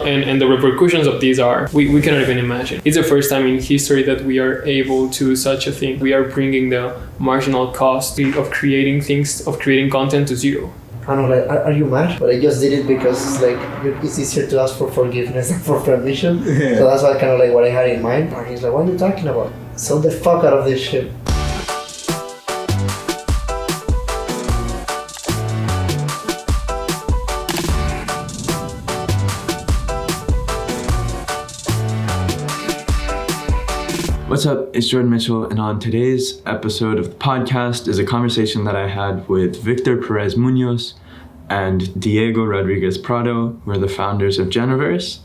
and the repercussions of these are, we cannot even imagine. It's the first time in history that we are able to do such a thing. We are bringing the marginal cost of creating things, of creating content to zero. I'm like, are you mad? But I just did it because it's like, it's easier to ask for forgiveness than for permission. Yeah. So that's what kind of like what I had in mind. And he's like, what are you talking about? Sell the fuck out of this shit. What's up? It's Jordan Mitchell, and on today's episode of the podcast is a conversation that I had with Víctor Pérez Muñoz and Diego Rodriguez Prado, who are the founders of Geniverse,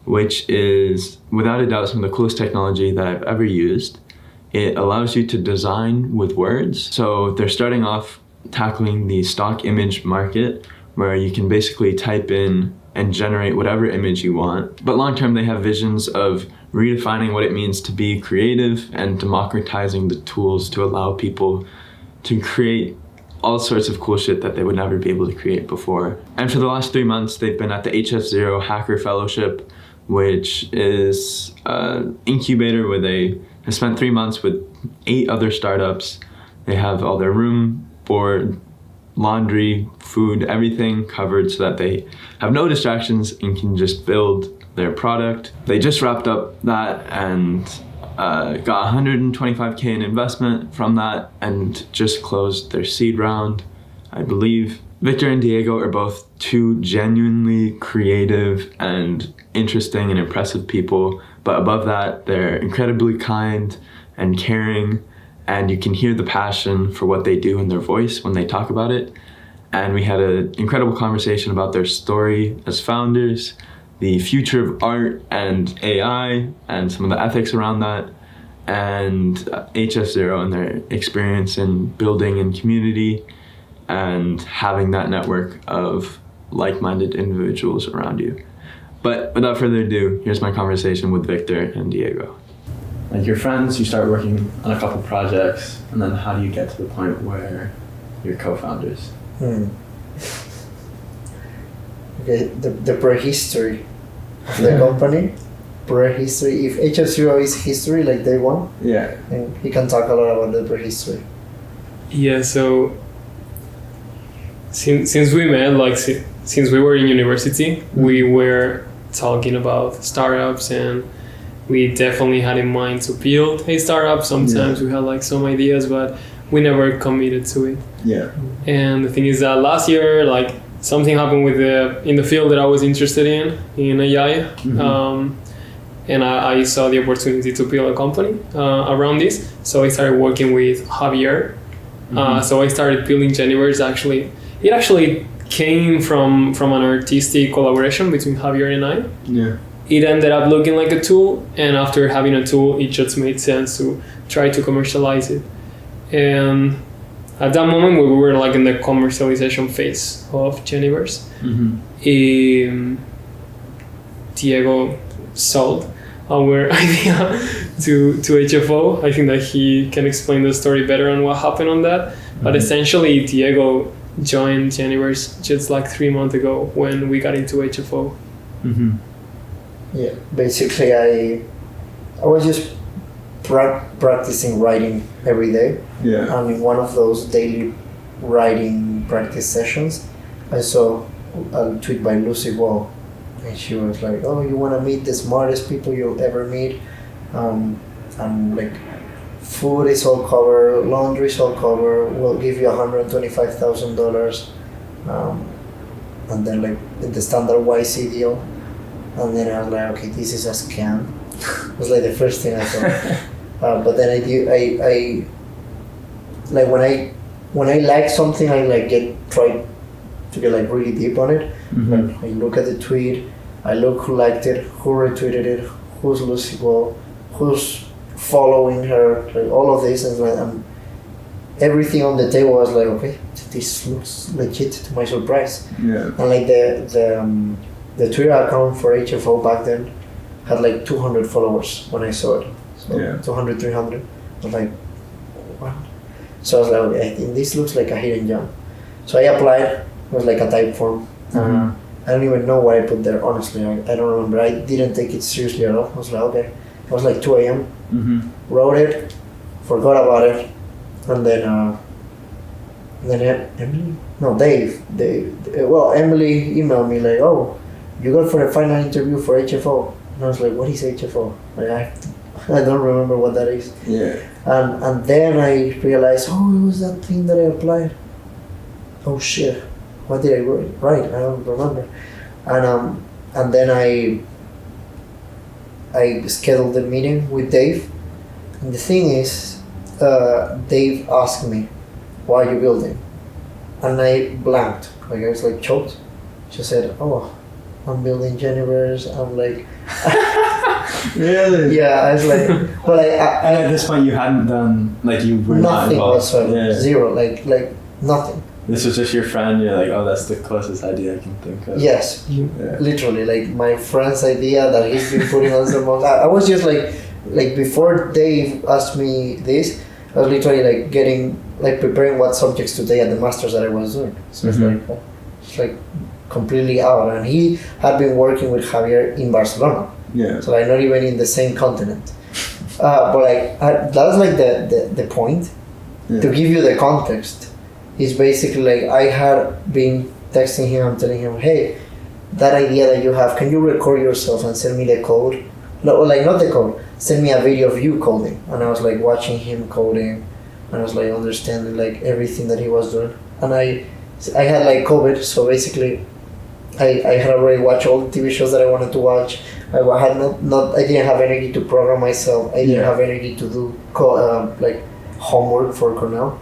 which is, without a doubt, some of the coolest technology that I've ever used. It allows you to design with words. So they're starting off tackling the stock image market, where you can basically type in and generate whatever image you want. But long term, they have visions of redefining what it means to be creative and democratizing the tools to allow people to create all sorts of cool shit that they would never be able to create before. And for the last 3 months, they've been at the HF0 Hacker Fellowship, which is an incubator where they have spent 3 months with 8 other startups. They have all their room, board, laundry, food, everything covered so that they have no distractions and can just build their product. They just wrapped up that and got 125K in investment from that and just closed their seed round, I believe. Víctor and Diego are both two genuinely creative and interesting and impressive people, but above that, they're incredibly kind and caring, and you can hear the passion for what they do in their voice when they talk about it. And we had an incredible conversation about their story as founders, the future of art and AI, and some of the ethics around that, and HF0 and their experience in building in community and having that network of like-minded individuals around you. But without further ado, here's my conversation with Víctor and Diego. Like, you're friends, you start working on a couple projects, and then how do you get to the point where you're co-founders? Okay, the prehistory of the company. Prehistory. If HF0 is history, like day one, and he can talk a lot about the prehistory. Yeah, so since we met, like since we were in university, we were talking about startups, and we definitely had in mind to build a startup. Sometimes we had like some ideas, but we never committed to it. Yeah. And the thing is that last year, like, something happened in the field that I was interested in AI. And I saw the opportunity to build a company around this. So I started working with Javier. So I started building Geniverse. It actually came from an artistic collaboration between Javier and I. Yeah. It ended up looking like a tool, and after having a tool, it just made sense to try to commercialize it. And at that moment, we were like in the commercialization phase of Geniverse. Diego sold our idea to HFO. I think that he can explain the story better on what happened on that. But essentially, Diego joined Geniverse just like 3 months ago when we got into HFO. Yeah, basically I was just practicing writing every day. Yeah. And in one of those daily writing practice sessions, I saw a tweet by Lucy Wall, and she was like, "Oh, you want to meet the smartest people you'll ever meet? And like, food is all covered, laundry is all covered. We'll give you $125,000, and then like the standard YC deal." And then I was like, okay, this is a scam. It was like the first thing I thought. But then I like when I like something, I like try to get like really deep on it. Like, I look at the tweet, I look who liked it, who retweeted it, who's Lucy Wall, who's following her, like all of this, and like everything on the table was like, okay, this looks legit to my surprise. Yeah. And like the Twitter account for HFO back then had like 200 followers when I saw it. So 200, 300. I was like, wow. So I was like, okay, I think this looks like a hidden gem. So I applied. It was like a type form. I don't even know what I put there, honestly. I don't remember. I didn't take it seriously at all. I was like, okay. It was like 2 a.m. Wrote it, forgot about it, and then Emily? No, Dave. Well, Emily emailed me like, oh, you got for the final interview for HFO. And I was like, what is HFO? Like, I don't remember what that is. Yeah. And then I realized, oh, it was that thing that I applied. Oh shit, what did I write? I don't remember. And then I scheduled the meeting with Dave. And the thing is, Dave asked me, why are you building? And I blanked, like I was like choked. She said, oh, I'm building Geniverse. I'm like, really? yeah, I was like, but and at this point you hadn't done, like you were not nothing involved. whatsoever, zero, like nothing. This was just your friend, you're like, oh, that's the closest idea I can think of. Yes, literally, like my friend's idea that he's been putting on some of. I was just like before Dave asked me this, I was literally like preparing what subjects today at the masters that I was doing. So it's like completely out, and he had been working with Javier in Barcelona. Yeah. So like not even in the same continent. But like that was like the point to give you the context. Is basically like I had been texting him and telling him, hey, that idea that you have, can you record yourself and send me the code? No, like not the code, send me a video of you coding. And I was like watching him coding, and I was like understanding like everything that he was doing. And I had like COVID, so basically I had already watched all the TV shows that I wanted to watch. I had I didn't have energy to program myself. I didn't have energy to do like homework for Cornell.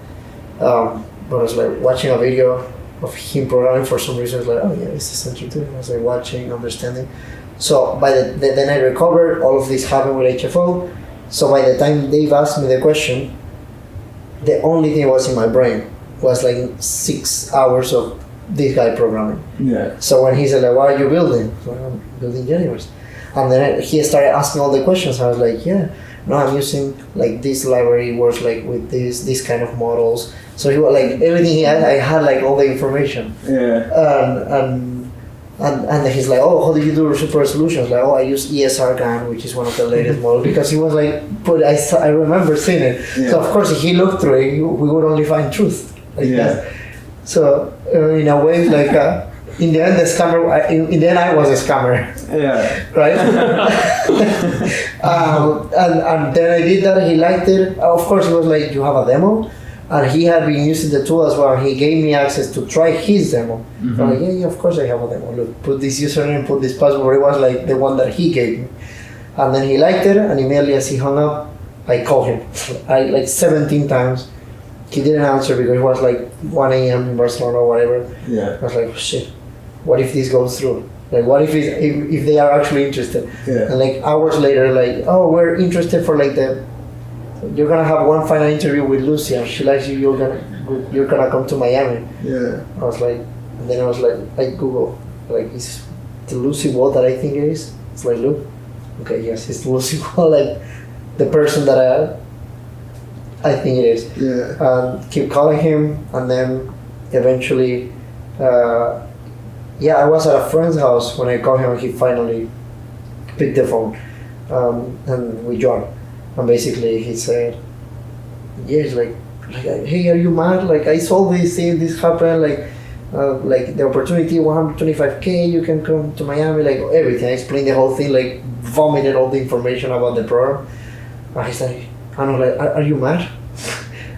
But I was like watching a video of him programming for some reason. I was like, oh yeah, it's essential too. I was like watching, understanding. So by then I recovered. All of this happened with HFO. So by the time Dave asked me the question, the only thing that was in my brain was like 6 hours of this guy programming. Yeah. So when he said like, what are you building? I was like, I'm building Geniverse. And then he started asking all the questions. I was like, yeah, no, I'm using like this library works like with this kind of models. So he was like everything he had, I had like all the information. Yeah. And he's like, oh, how do you do super resolutions? Like, oh, I use ESR GAN, which is one of the latest models, because he was like, but I remember seeing it. Yeah. So of course, if he looked through it, we would only find truth. Like that. So in a way, like in the end, the scammer. In the end, I was a scammer. Yeah. Right. And then I did that. He liked it. Of course, he was like, you have a demo. And he had been using the tool as well. He gave me access to try his demo. Mm-hmm. I'm like, yeah, of course I have a demo. Look, put this username, put this password. It was like the one that he gave me. And then he liked it, and immediately as he hung up, I called him. Like 17 times. He didn't answer because it was like 1 a.m. in Barcelona or whatever. Yeah. I was like, oh, shit, what if this goes through? Like, what if they are actually interested? Yeah. And like hours later, like, oh, we're interested for like you're gonna have one final interview with Lucy, and she likes you. You're gonna come to Miami. Yeah. I was like, and then I was like, Google, like, is the Lucy Wall that I think it is? It's like, look, okay, yes, it's Lucy Wall, like the person that I think it is. Yeah. Keep calling him, and then eventually, I was at a friend's house when I called him, and he finally picked the phone, and we joined. And basically he said, yes, like, hey, are you mad? Like, I saw this thing, this happened, like the opportunity, 125K, you can come to Miami, like everything. I explained the whole thing, like vomited all the information about the program. And he's like, I was like, are you mad?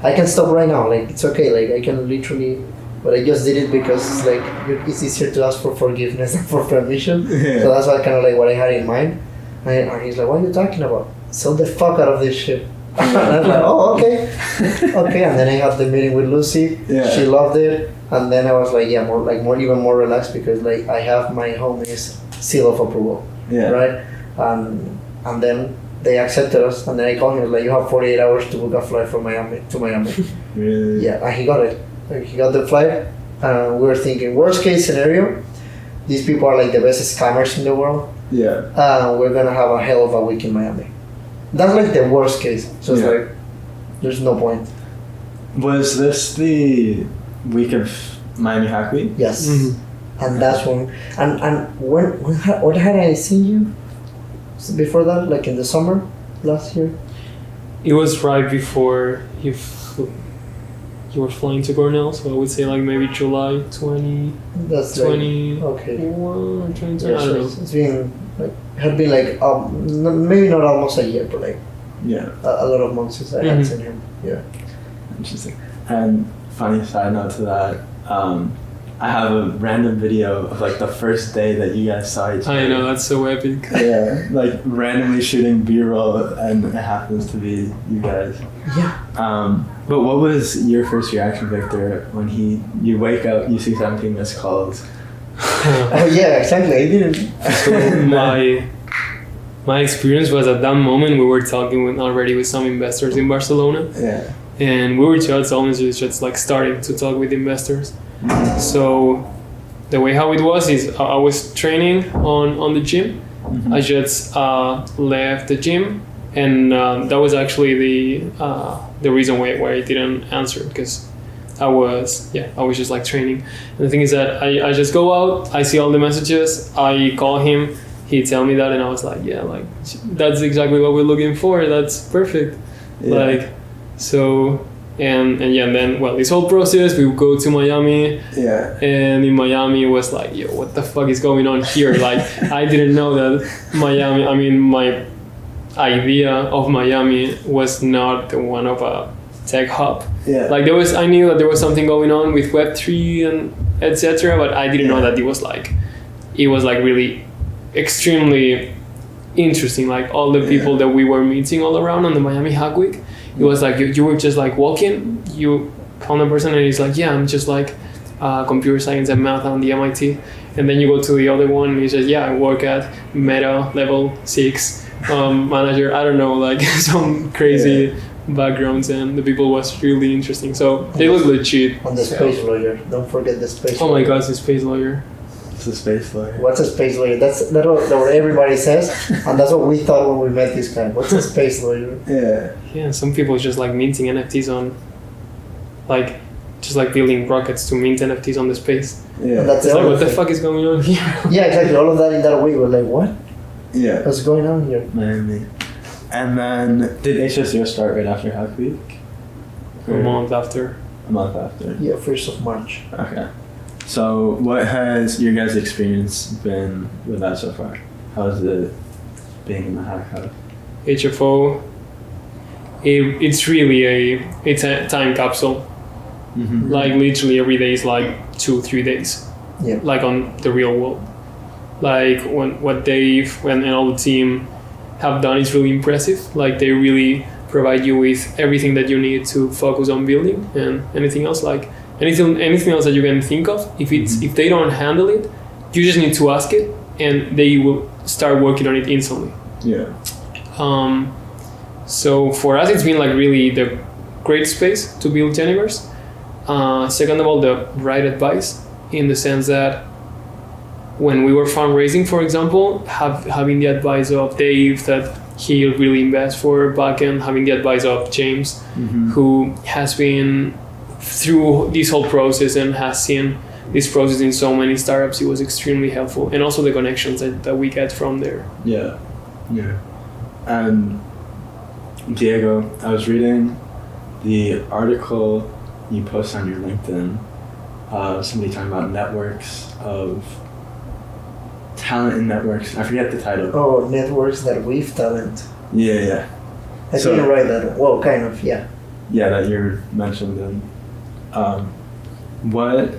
I can stop right now, like, it's okay, like I can literally, but I just did it because it's like, it's easier to ask for forgiveness than for permission. Yeah. So that's kind of like what I had in mind. And he's like, what are you talking about? Sell the fuck out of this shit. And I was like, oh, okay. Okay, and then I had the meeting with Lucy. Yeah. She loved it. And then I was like, yeah, even more relaxed because like I have my homies seal of approval. Yeah. Right? And then they accepted us, and then I called him like, you have 48 hours to book a flight from Miami to Miami. Really? Yeah, and he got it. Like, he got the flight. We were thinking, worst case scenario, these people are like the best scammers in the world. Yeah. We're gonna have a hell of a week in Miami. That's like the worst case. So it's like, there's no point. Was this the week of Miami Hack Week? Yes. Mm-hmm. And that's when when had I seen you? Before that, like in the summer last year. It was right before you were flying to Cornell, so I would say like maybe July 20. That's 20. Like, okay. Or 20, Yeah, I so don't know. it's been like had been like maybe not almost a year, but like Yeah. a lot of months since I had seen him. Yeah. Interesting. And funny side note to that, I have a random video of like the first day that you guys saw each other. I know, that's so epic. Yeah, like randomly shooting B-roll, and it happens to be you guys. Yeah. But what was your first reaction, Victor, when you wake up, you see 17 missed calls? Oh yeah, exactly. I didn't. So my experience was at that moment we were talking already with some investors in Barcelona, Yeah. and we were just like starting to talk with investors. So the way how it was is I was training on the gym. Mm-hmm. I just left the gym, and that was actually the reason why I didn't answer, because I was just like training. And the thing is that I just go out, I see all the messages, I call him, he tell me that, and I was like, yeah, like that's exactly what we're looking for. That's perfect. Yeah. Like, so. And then this whole process, we would go to Miami. Yeah. And in Miami, it was like, yo, what the fuck is going on here? Like, I didn't know that Miami, I mean, my idea of Miami was not the one of a tech hub. Yeah. Like, I knew that there was something going on with Web3 and etc., but I didn't know that it was like really extremely interesting. Like, all the people that we were meeting all around on the Miami Hack Week, it was like you were just like walking, you found a person and he's like, yeah, I'm just like computer science and math on the MIT. And then you go to the other one and he says, yeah, I work at Meta level 6 manager. I don't know, like some crazy backgrounds, and the people was really interesting. So they look legit. On the space lawyer. Don't forget the space lawyer. Oh my god, it's a space lawyer. It's a space lawyer. What's a space lawyer? That's what everybody says, and that's what we thought when we met this guy. What's a space lawyer? Yeah. Yeah, some people just like minting NFTs on, like, just like building rockets to mint NFTs on the space. Yeah. And that's It's the like, other what the thing. fuck is going on here? Yeah, exactly. All of that in that week, we're like, what? Yeah. What's going on here? Miami. And then, did HSO start right after Hack Week? A month after. A month after. Yeah, 1st of March. Okay. So, what has your guys' experience been with that so far? How's it being in the Hack Hub? HFO, it's really it's a time capsule. Mm-hmm. Like, literally every day is like 2-3 days. Yeah. Like on the real world. Like what Dave and all the team have done is really impressive. Like, they really provide you with everything that you need to focus on building, and anything else, like anything else that you can think of. If they don't handle it, you just need to ask it, and they will start working on it instantly. Yeah. So for us, it's been like really the great space to build Geniverse. Second of all, the right advice, in the sense that when we were fundraising, for example, having the advice of Dave that he'll really invest for backend, having the advice of James, Mm-hmm. who has been through this whole process and has seen this process in so many startups, it was extremely helpful. And also the connections that we get from there. Yeah. Yeah. And Diego, I was reading the article you post on your LinkedIn, somebody talking about networks of talent in networks. I forget the title. Oh, networks that weave talent. Yeah, yeah. I So- didn't write that. Well, kind of, yeah. Yeah, that you mentioned. And what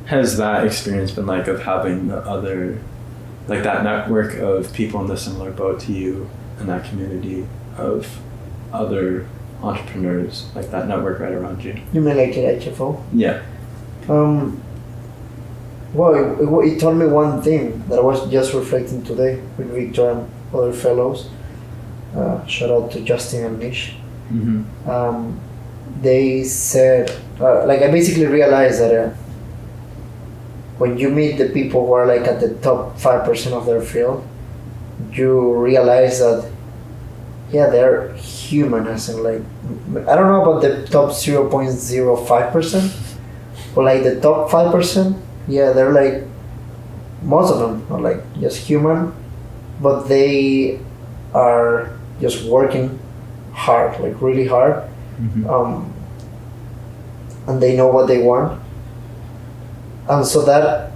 has that experience been like of having the other, like that network of people in the similar boat to you, and that community of other entrepreneurs, like that network right around you? You mean like at HFO? Yeah. Well, it told me one thing that I was just reflecting today with Víctor and other fellows. Shout out to Justin and Nish. Mm-hmm. They said, like, I basically realized that when you meet the people who are like at the top 5% of their field, you realize that, yeah, they're human, as in, like, I don't know about the top 0.05%, but like the top 5%, yeah, they're like most of them are like just human, but they are just working hard, like really hard, and they know what they want, and so that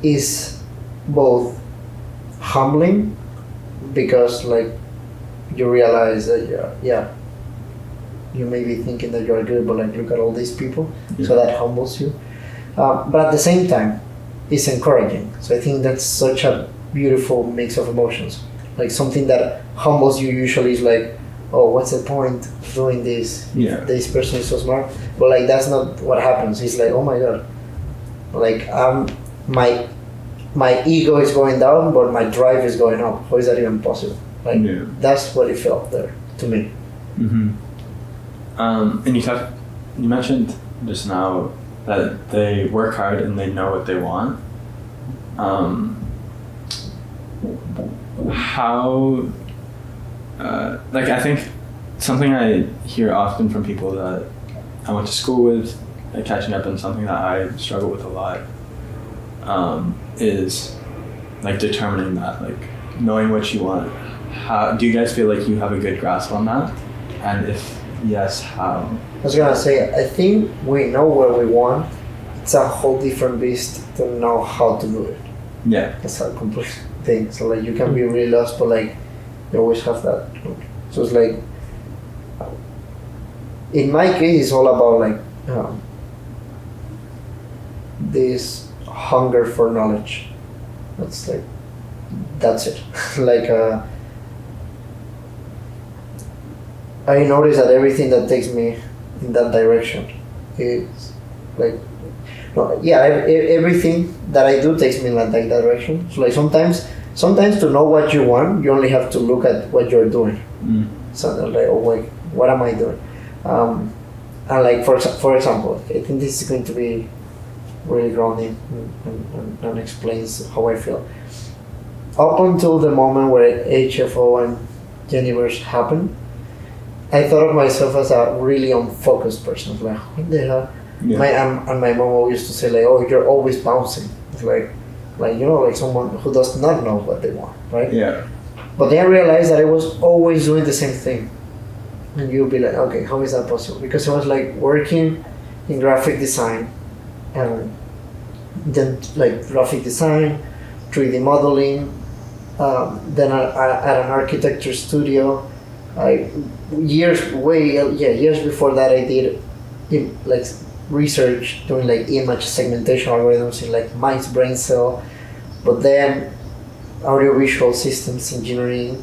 is both humbling, because like you realize that you may be thinking that you're good, but like look at all these people, so that humbles you, but at the same time it's encouraging. So I think that's such a beautiful mix of emotions. Like something that humbles you usually is like, oh, what's the point of doing this? This person is so smart, but like that's not what happens. It's like, oh my god, like my ego is going down, but my drive is going up. How is that even possible? Like that's what it felt there to me. And you mentioned just now that they work hard and they know what they want. How like I think something I hear often from people that I went to school with, like catching up, and something that I struggle with a lot, is like determining that, like knowing what you want. How do you guys feel like you have a good grasp on that? And if yes, how? I was gonna say, I think we know what we want. It's a whole different beast to know how to do it. Yeah. It's a complete thing. So like you can be really lost, but like you always have that. So it's like, in my case, it's all about like this hunger for knowledge. That's it. Like I notice that everything that takes me in that direction is like, everything that I do takes me in that direction. So like sometimes to know what you want, you only have to look at what you're doing. So like, oh wait, what am I doing? And like for example, I think this is going to be really grounding and explains how I feel. Up until the moment where HFO and Geniverse happened, I thought of myself as a really unfocused person. Like, what the hell? My mom used to say like, oh, you're always bouncing. It's like like someone who does not know what they want, right? Yeah. But then I realized that I was always doing the same thing. And you'll be like, okay, how is that possible? Because I was like working in graphic design, and then like graphic design, 3D modeling, then at an architecture studio. Years before that, I did like research doing like image segmentation algorithms in like mice brain cell, but then audiovisual systems engineering,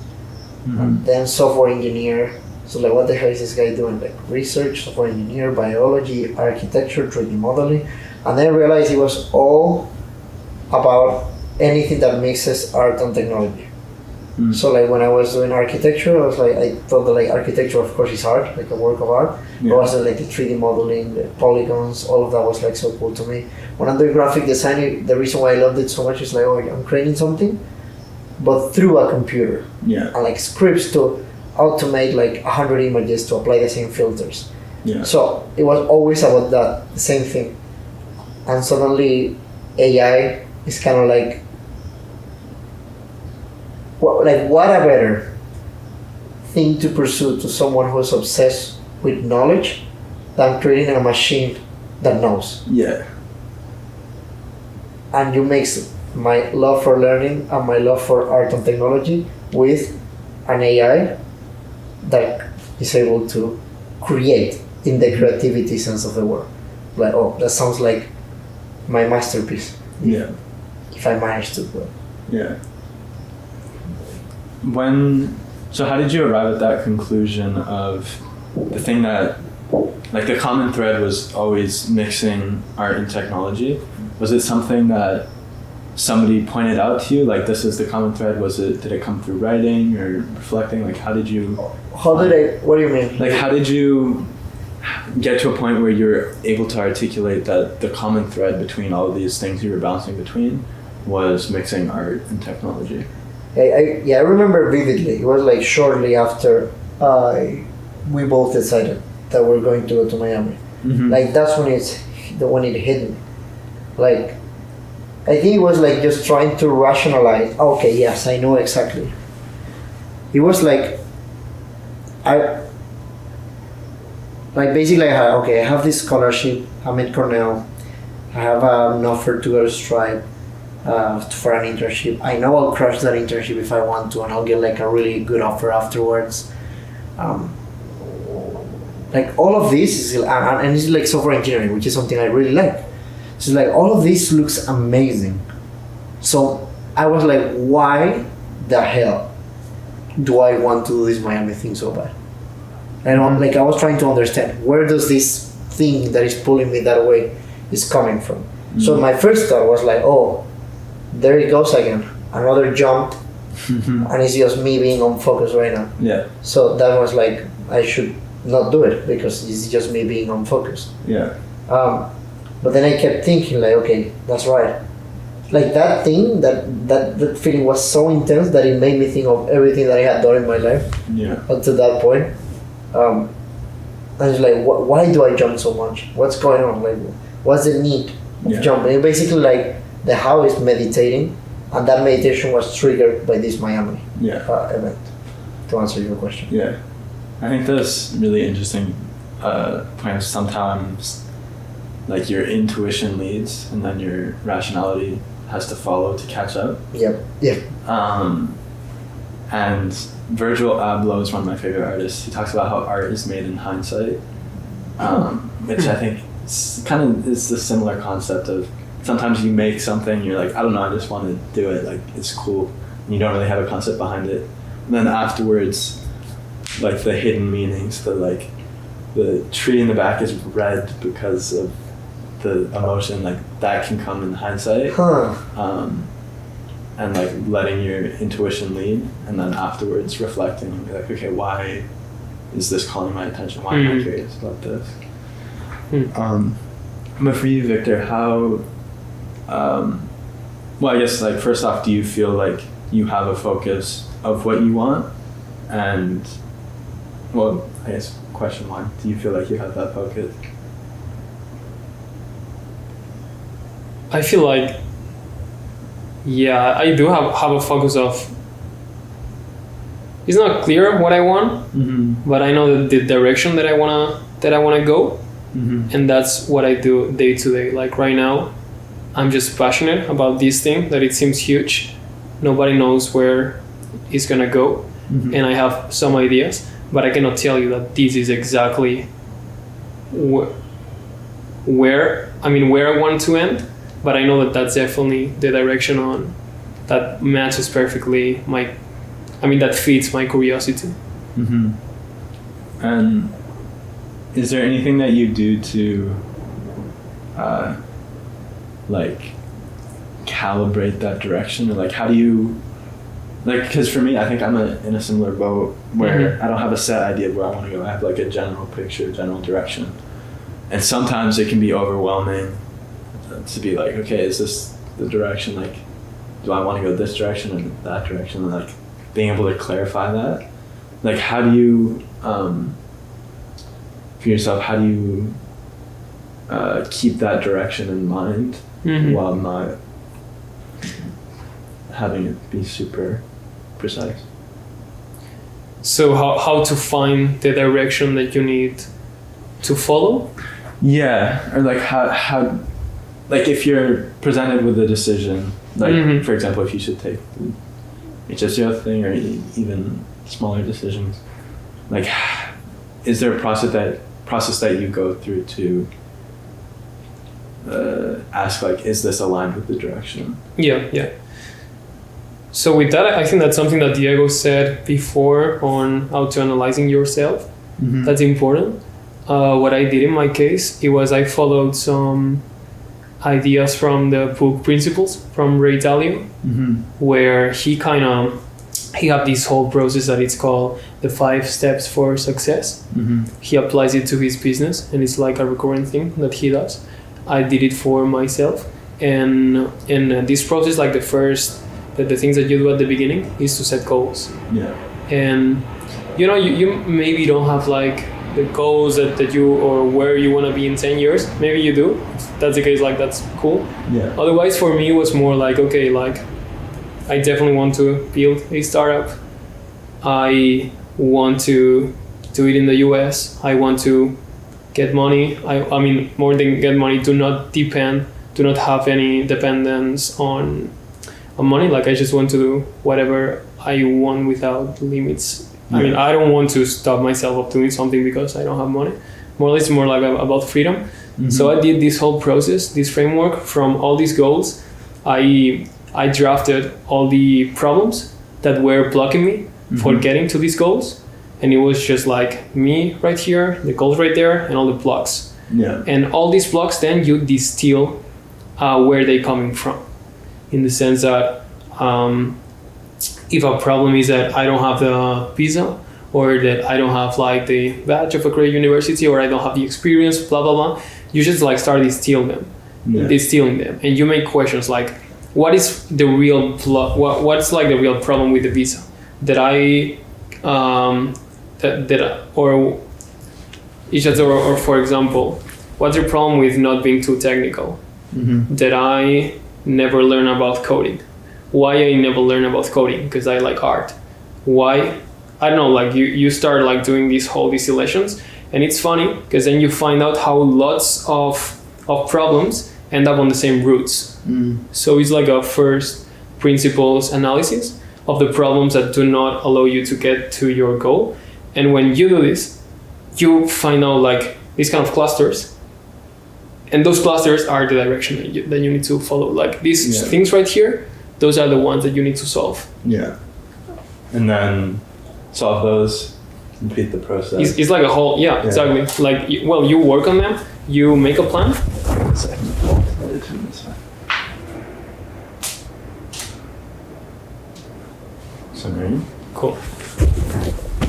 and then software engineer. So like, what the hell is this guy doing? Like research, software engineer, biology, architecture, 3D modeling, and then I realized it was all about anything that mixes art and technology. So like when I was doing architecture, I was like, I thought that like architecture of course is art, like a work of art. But also like the 3D modeling, the polygons, all of that was like so cool to me. When I'm doing graphic design, the reason why I loved it so much is like, oh, I'm creating something, but through a computer. And like scripts to automate like 100 images to apply the same filters. So it was always about that, the same thing. And suddenly AI is kind of like, what a better thing to pursue to someone who's obsessed with knowledge than creating a machine that knows. And you mix my love for learning and my love for art and technology with an AI that is able to create in the creativity sense of the word. Like, oh, that sounds like my masterpiece. If I manage to do it. So how did you arrive at that conclusion of the thing that, like the common thread was always mixing art and technology? Was it something that somebody pointed out to you, like this is the common thread? Did it come through writing or reflecting? Like what do you mean? Like how did you get to a point where you're able to articulate that the common thread between all of these things you were bouncing between was mixing art and technology? I remember vividly. It was like shortly after we both decided that we're going to go to Miami. Like that's when it hit me. Like I think it was like just trying to rationalize. Okay, yes, I know exactly. It was like basically I have this scholarship. I'm at Cornell. I have an offer to go to Stripe for an internship. I know I'll crush that internship if I want to, and I'll get like a really good offer afterwards. Like all of this is, and it's like software engineering, which is something I really like. So like all of this looks amazing. So I was like, why the hell do I want to do this Miami thing so bad? And I'm like, I was trying to understand, where does this thing that is pulling me that way is coming from? Mm-hmm. So my first thought was like, oh, there it goes again, another jump, and it's just me being unfocused right now. Yeah. So that was like, I should not do it because it's just me being unfocused. Yeah. But then I kept thinking like, okay, that's right. Like that thing, that feeling was so intense that it made me think of everything that I had done in my life. Yeah. Up to that point. I was like, why do I jump so much? What's going on? Like, what's the need of jumping? And basically, like, the how is meditating, and that meditation was triggered by this Miami event. To answer your question. Yeah, I think that's really interesting. Point. Sometimes, like, your intuition leads, and then your rationality has to follow to catch up. Yep. Yeah. And Virgil Abloh is one of my favorite artists. He talks about how art is made in hindsight, which I think is the similar concept of sometimes you make something, you're like, I don't know, I just want to do it, like it's cool, and you don't really have a concept behind it. And then afterwards, like the hidden meanings, the tree in the back is red because of the emotion, like that can come in hindsight. And like letting your intuition lead, and then afterwards reflecting and be like, okay, why is this calling my attention? Why am I curious about this? But for you, Victor, how, well, I guess like first off, do you feel like you have a focus of what you want? And, well, I guess question one, do you feel like you have that focus? I feel like, yeah, I do have a focus of, it's not clear what I want, but I know the direction that I wanna go, and that's what I do day to day. Like right now, I'm just passionate about this thing that it seems huge. Nobody knows where it's gonna go, and I have some ideas, but I cannot tell you that this is exactly where I want to end. But I know that that's definitely the direction that matches perfectly that fits my curiosity. And is there anything that you do to like calibrate that direction, or like how do you, like, because for me, I think I'm in a similar boat where I don't have a set idea of where I want to go. I have like a general picture, general direction, and sometimes it can be overwhelming to be like, okay, is this the direction? Like, do I want to go this direction or that direction? And like being able to clarify that. Like, how do you, for yourself, how do you keep that direction in mind while not having it be super precise? So how to find the direction that you need to follow? Yeah, or like how like if you're presented with a decision, like for example, if you should take the HSCO thing or even smaller decisions, like is there a process that you go through to ask like, is this aligned with the direction? Yeah. So with that, I think that's something that Diego said before on how to analyzing yourself. That's important. What I did in my case, it was I followed some ideas from the book Principles from Ray Dalio, where he had this whole process that it's called the 5 steps for success. He applies it to his business, and it's like a recurrent thing that he does. I did it for myself, and in this process, like the things that you do at the beginning is to set goals. Yeah. And you maybe don't have like the goals that you or where you want to be in 10 years. Maybe you do. If that's the case, like that's cool. Yeah. Otherwise, for me, it was more like, okay, like I definitely want to build a startup. I want to do it in the US. I want to get money. I mean, more than get money, do not have any dependence on money. Like I just want to do whatever I want without limits. Yeah. I mean, I don't want to stop myself of doing something because I don't have money. More or less more like about freedom. Mm-hmm. So I did this whole process, this framework from all these goals. I drafted all the problems that were blocking me for getting to these goals. And it was just like me right here, the goals right there, and all the blocks. Yeah. And all these blocks, then you distill where they coming from. In the sense that if a problem is that I don't have the visa, or that I don't have like the badge of a great university, or I don't have the experience, blah, blah, blah, you just like start distilling them. And you make questions like, what is the real what's like the real problem with the visa? That I, or for example, what's the problem with not being too technical? Mm-hmm. That I never learn about coding. Why I never learn about coding? Because I like art. Why? I don't know, like you start like doing these whole distillations, and it's funny because then you find out how lots of problems end up on the same roots. So it's like a first principles analysis of the problems that do not allow you to get to your goal. And when you do this, you find out like these kind of clusters, and those clusters are the direction that you need to follow. Like these things right here, those are the ones that you need to solve. Yeah. And then solve those, repeat the process. It's like a whole, exactly. Like, you work on them, you make a plan. Sorry. Cool.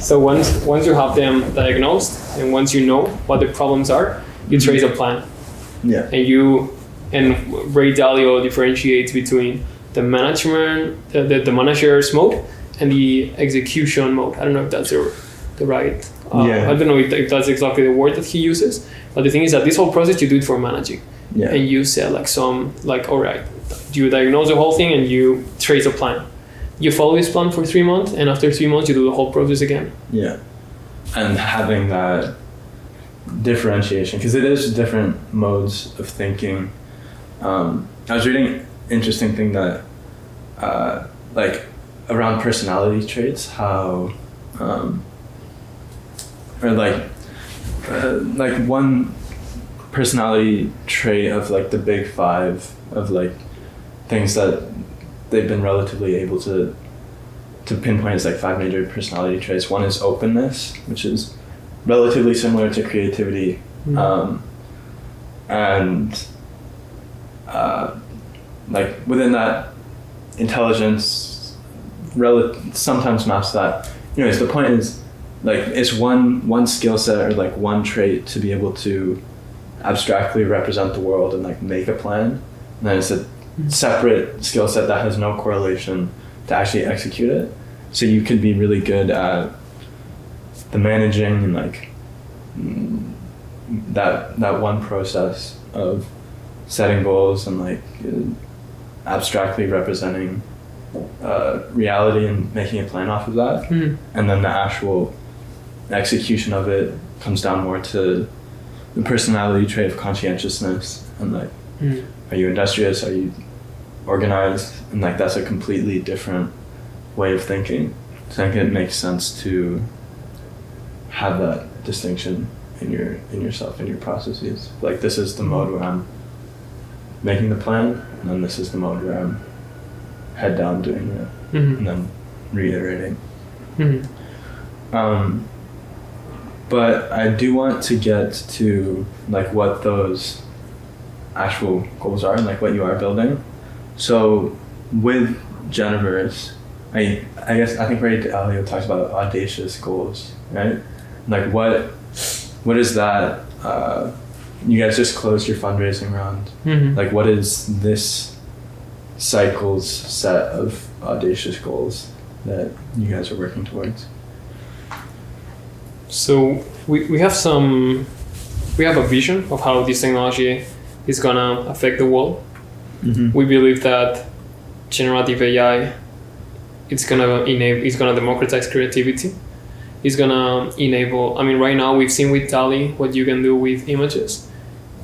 So once you have them diagnosed, and once you know what the problems are, you trace a plan. Yeah. And Ray Dalio differentiates between the management, the manager's mode, and the execution mode. I don't know if that's the right. I don't know if that's exactly the word that he uses. But the thing is that this whole process, you do it for managing. Yeah. And you set all right, you diagnose the whole thing and you trace a plan. You follow this plan for 3 months, and after 3 months, you do the whole process again. Yeah. And having that differentiation, because it is different modes of thinking. I was reading an interesting thing that, like, around personality traits, how, or like one personality trait of like the big 5 of like things that they've been relatively able to pinpoint as like 5 major personality traits. One is openness, which is relatively similar to creativity, and like within that, intelligence sometimes maps that. Anyways, the point is, like, it's one skill set or like one trait to be able to abstractly represent the world and like make a plan, and then it's a separate skill set that has no correlation to actually execute it. So you could be really good at the managing and like that one process of setting goals and like abstractly representing reality and making a plan off of that. And then the actual execution of it comes down more to the personality trait of conscientiousness and like are you industrious, are you organized, and like that's a completely different way of thinking. So I think it makes sense to have that distinction in yourself, in your processes. Like, this is the mode where I'm making the plan, and then this is the mode where I'm head down doing it, and then reiterating. But I do want to get to like what those actual goals are and like what you are building. So with Geniverse, I think Ray Dalio talks about audacious goals, right? Like what is that? You guys just closed your fundraising round. Like, what is this cycle's set of audacious goals that you guys are working towards? So we have a vision of how this technology is gonna affect the world. We believe that generative AI, it's gonna democratize creativity. It's gonna enable. I mean, right now we've seen with DALL-E what you can do with images.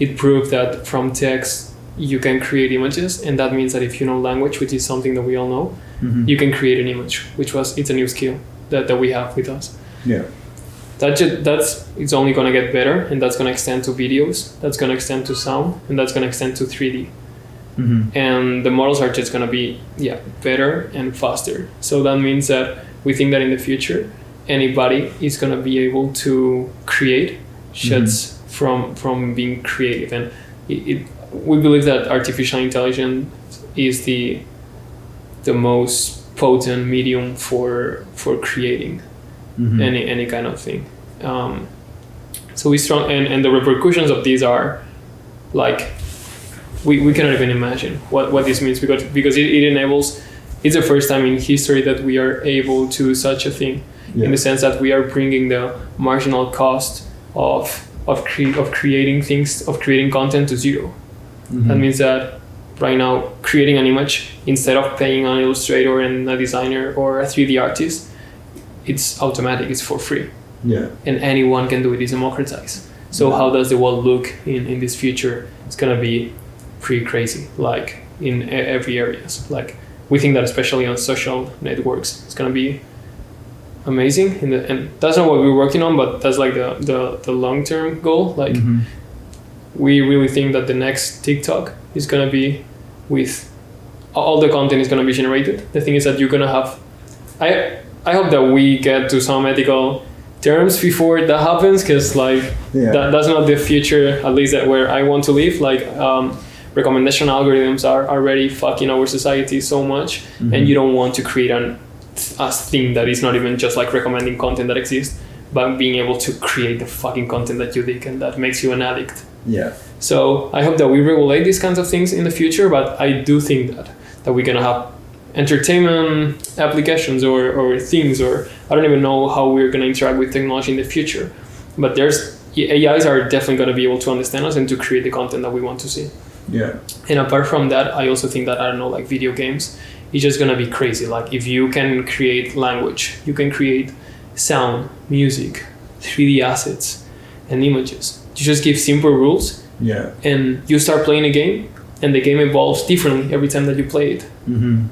It proved that from text you can create images, and that means that if you know language, which is something that we all know, you can create an image, it's a new skill that we have with us. Yeah. It's only gonna get better, and that's gonna extend to videos, that's gonna extend to sound, and that's gonna extend to 3D. And the models are just gonna be better and faster. So that means that we think that in the future, anybody is gonna be able to create just from being creative, and we believe that artificial intelligence is the most potent medium for creating any kind of thing. So we strong and the repercussions of these are like we cannot even imagine what this means, because it enables. It's the first time in history that we are able to do such a thing, in the sense that we are bringing the marginal cost of creating content to zero. That means that right now creating an image, instead of paying an illustrator and a designer or a 3D artist, it's automatic, it's for free. And anyone can do it. It's democratized. So how does the world look in this future? It's gonna be pretty crazy, like in every areas. Like we think that especially on social networks, it's gonna be amazing. And that's not what we're working on, but that's like the long-term goal. Like we really think that the next TikTok is gonna be with all the content is gonna be generated. The thing is that you're gonna have. I hope that we get to some ethical terms before that happens, because that's not the future, at least that where I want to live. Like recommendation algorithms are already fucking our society so much, and you don't want to create a thing that is not even just like recommending content that exists, but being able to create the fucking content that you dig and that makes you an addict. So I hope that we regulate these kinds of things in the future, but I do think that we're gonna have entertainment applications or things, or I don't even know how we're gonna interact with technology in the future. But AIs are definitely gonna be able to understand us and to create the content that we want to see. And apart from that, I also think that, I don't know, like video games, it's just gonna be crazy. Like if you can create language, you can create sound, music, 3D assets, and images. You just give simple rules, and you start playing a game, and the game evolves differently every time that you play it.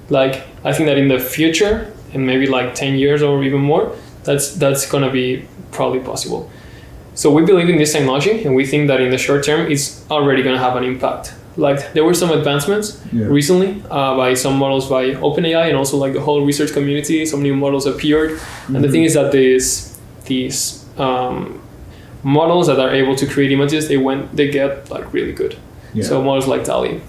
Like I think that in the future, and maybe like 10 years or even more, that's gonna be probably possible. So we believe in this technology, and we think that in the short term, it's already gonna have an impact. Like there were some advancements recently by some models by OpenAI, and also like the whole research community. Some new models appeared, and the thing is that these models that are able to create images, they get like really good. So models like DALL-E.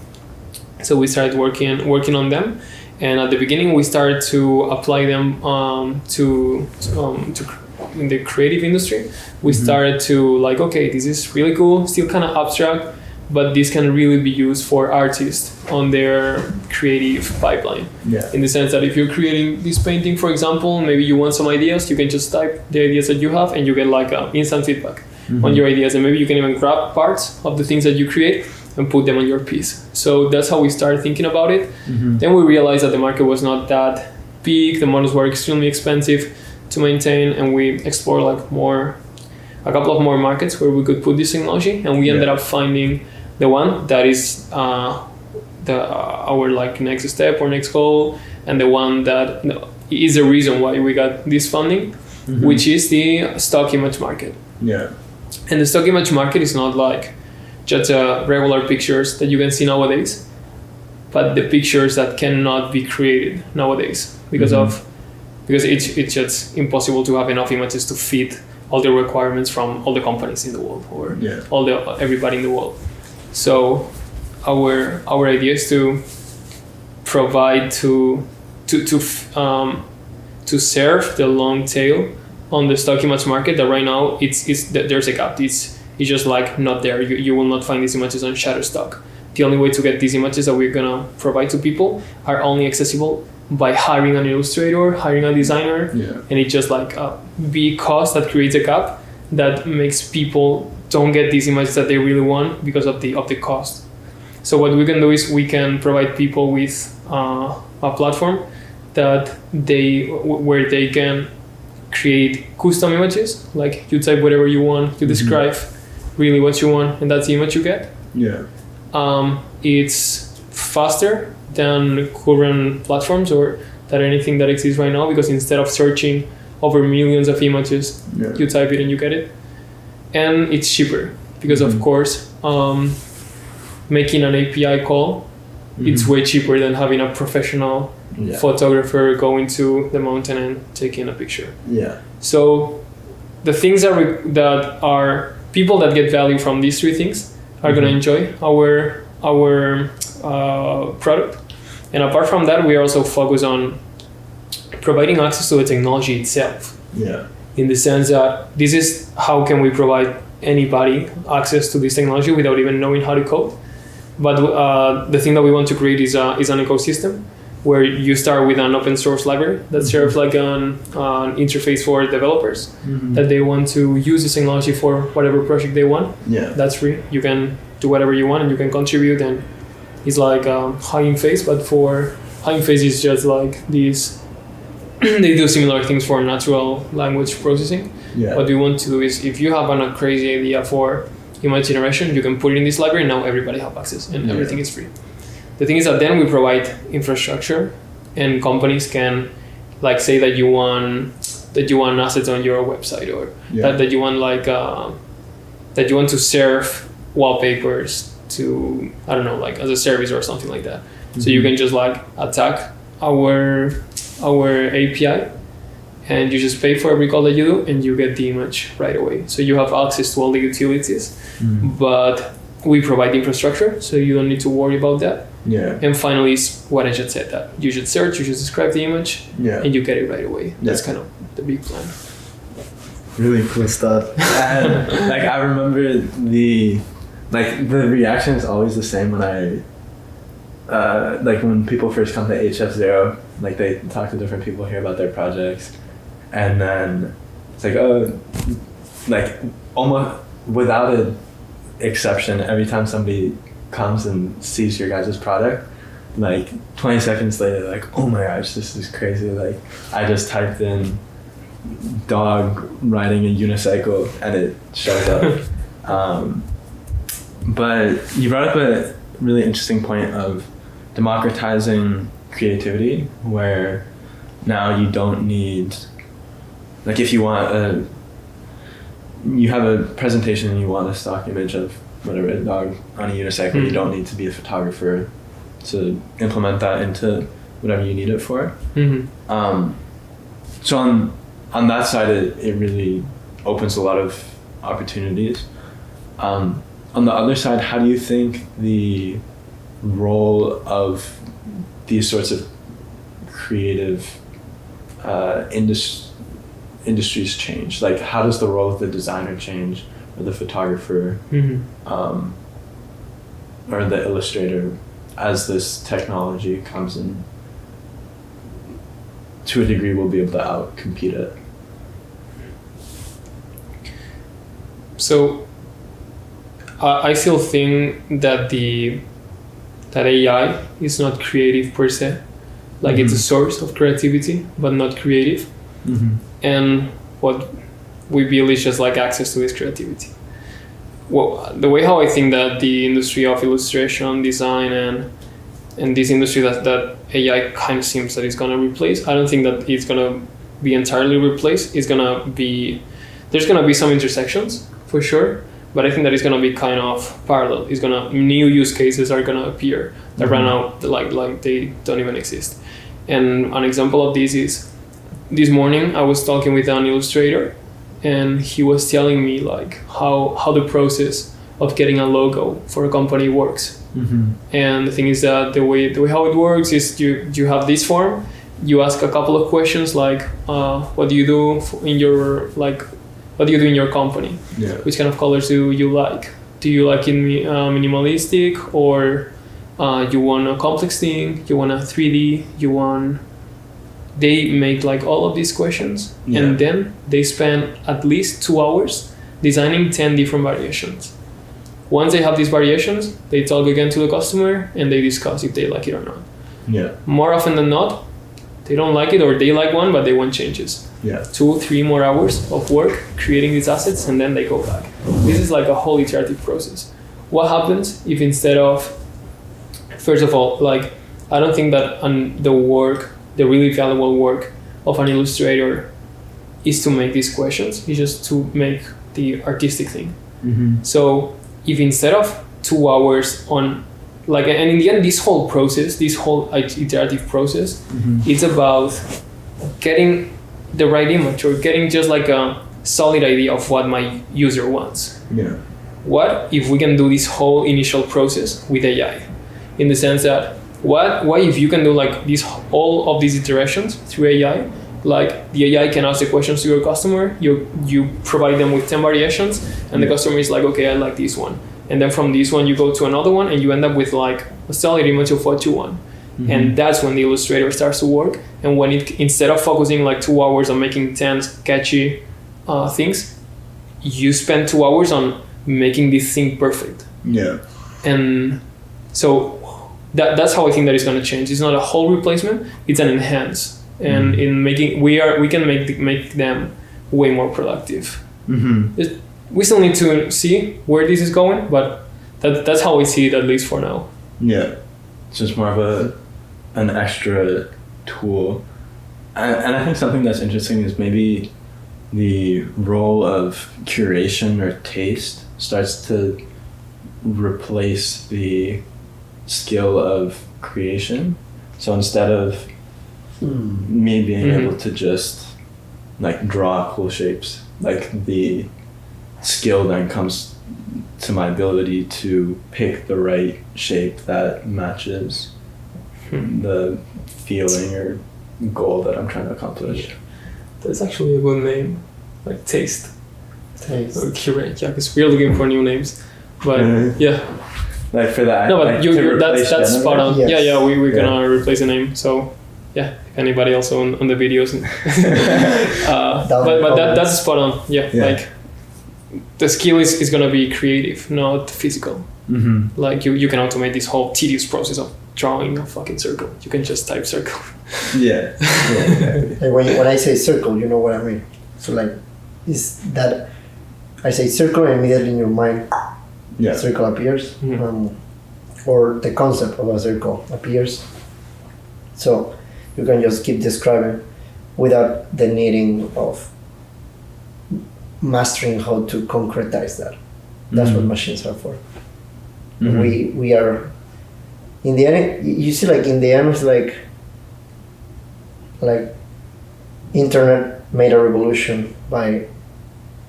So we started working on them, and at the beginning we started to apply them to in the creative industry. We started to like, okay, this is really cool, still kind of abstract, but this can really be used for artists on their creative pipeline. In the sense that if you're creating this painting, for example, maybe you want some ideas, you can just type the ideas that you have, and you get like instant feedback on your ideas, and maybe you can even grab parts of the things that you create and put them on your piece. So that's how we started thinking about it. Then we realized that the market was not that big, the models were extremely expensive to maintain, and we explored like a couple of more markets where we could put this technology, and we ended up finding the one that is our like next step or next goal, and the one that is the reason why we got this funding, which is the stock image market. And the stock image market is not like just regular pictures that you can see nowadays, but the pictures that cannot be created nowadays because it's just impossible to have enough images to fit all the requirements from all the companies in the world or everybody in the world. So our idea is to provide to serve the long tail on the stock image market that right now there's a gap. It's just like not there. You will not find these images on Shutterstock. The only way to get these images that we're gonna provide to people are only accessible by hiring an illustrator, hiring a designer, Yeah. and it's just like a big cost that creates a gap that makes people don't get these images that they really want because of the cost. So what we can do is we can provide people with a platform that where they can create custom images. Like you type whatever you want, you describe really what you want, and that's the image you get. Yeah. It's faster than current platforms or than anything that exists right now, because instead of searching over millions of images, you type it and you get it. And it's cheaper because of course making an API call, it's way cheaper than having a professional photographer going to the mountain and taking a picture. Yeah. So the things that are people that get value from these three things are going to enjoy our product. And apart from that, we also focus on providing access to the technology itself. Yeah. In the sense that this is how can we provide anybody access to this technology without even knowing how to code. But the thing that we want to create is an ecosystem where you start with an open source library that serves like an interface for developers that they want to use this technology for whatever project they want. Yeah. That's free. You can do whatever you want and you can contribute, and it's like Hugging Face, but for Hugging Face is just like these they do similar things for natural language processing. Yeah. What we want to do is if you have a crazy idea for image generation, you can put it in this library, and now everybody have access and everything is free. The thing is that then we provide infrastructure, and companies can like say that you want assets on your website, or that you want like that you want to serve wallpapers to, I don't know, like as a service or something like that. So you can just like attack our API, and you just pay for every call that you do, and you get the image right away. So you have access to all the utilities, but we provide the infrastructure, so you don't need to worry about that. Yeah. And finally, is what I just said, that you should search, you should describe the image, and you get it right away. That's kind of the big plan. Really cool stuff. And like I remember the reaction is always the same when I like when people first come to HF0, like they talk to different people, hear about their projects, and then it's like, oh, like almost without an exception, every time somebody comes and sees your guys' product, like 20 seconds later, like, oh my gosh, this is crazy. Like I just typed in dog riding a unicycle and it shows up. But you brought up a really interesting point of democratizing creativity, where now you don't need, like if you want you have a presentation and you want a stock image of whatever, a dog on a unicycle, you don't need to be a photographer to implement that into whatever you need it for. So on that side, it really opens a lot of opportunities. On the other side, how do you think the role of these sorts of creative industries change? Like, how does the role of the designer change, or the photographer, or the illustrator, as this technology comes in? To a degree, we'll be able to out-compete it. So I still think that that AI is not creative per se. Like it's a source of creativity, but not creative. And what we build is just like access to this creativity. Well, the way how I think that the industry of illustration, design, and this industry that AI kind of seems that it's gonna replace, I don't think that it's gonna be entirely replaced. There's gonna be some intersections for sure, but I think that it's gonna be kind of parallel. New use cases are gonna appear that right now like they don't even exist. And an example of this is, this morning I was talking with an illustrator, and he was telling me like how the process of getting a logo for a company works. And the thing is that the way how it works is you have this form, you ask a couple of questions like what do you do in your company? Which kind of colors do you like? Do you like it minimalistic, or you want a complex thing? You want a 3D? You want they make like all of these questions, and then they spend at least 2 hours designing 10 different variations. Once they have these variations, they talk again to the customer and they discuss if they like it or not. Yeah. More often than not, they don't like it, or they like one but they want changes. Yeah. 2-3 more hours of work creating these assets, and then they go back. This is like a whole iterative process. What happens if instead of, first of all, like, I don't think that the really valuable work of an illustrator is to make these questions. It's just to make the artistic thing. Mm-hmm. So if instead of 2 hours on, like, and in the end, this whole process, this whole iterative process, it's about getting the right image, or getting just like a solid idea of what my user wants. Yeah. What if we can do this whole initial process with AI? In the sense that, what if you can do like all of these iterations through AI? Like, the AI can ask the questions to your customer, you provide them with 10 variations, and the customer is like, okay, I like this one. And then from this one, you go to another one, and you end up with like a solid image of what you want. And that's when the illustrator starts to work. And when instead of focusing like 2 hours on making 10 sketchy things, you spend 2 hours on making this thing perfect. Yeah. And so that's how I think that is going to change. It's not a whole replacement; it's an enhance. And in making, we can make them way more productive. We still need to see where this is going, but that's how I see it, at least for now. Yeah, it's just more of an extra tool, and I think something that's interesting is maybe the role of curation or taste starts to replace the skill of creation. So instead of me being able to just like draw cool shapes, like the skill then comes to my ability to pick the right shape that matches the feeling or goal that I'm trying to accomplish. That's actually a good name, like taste. Or curate, yeah, because we're looking for new names. But yeah. Like for that. No, but like that's spot on. Yes. Yeah, we're gonna replace the name. So yeah, if anybody also on the videos. But that's spot on. Yeah, like the skill is gonna be creative, not physical. Like you can automate this whole tedious process of drawing a fucking circle. You can just type circle. Yeah, exactly. And when I say circle, you know what I mean. So like, is that I say circle, and immediately in your mind, circle appears, or the concept of a circle appears. So you can just keep describing without the needing of mastering how to concretize that. That's what machines are for. We are, in the end, you see, like in the end, it's like internet made a revolution by,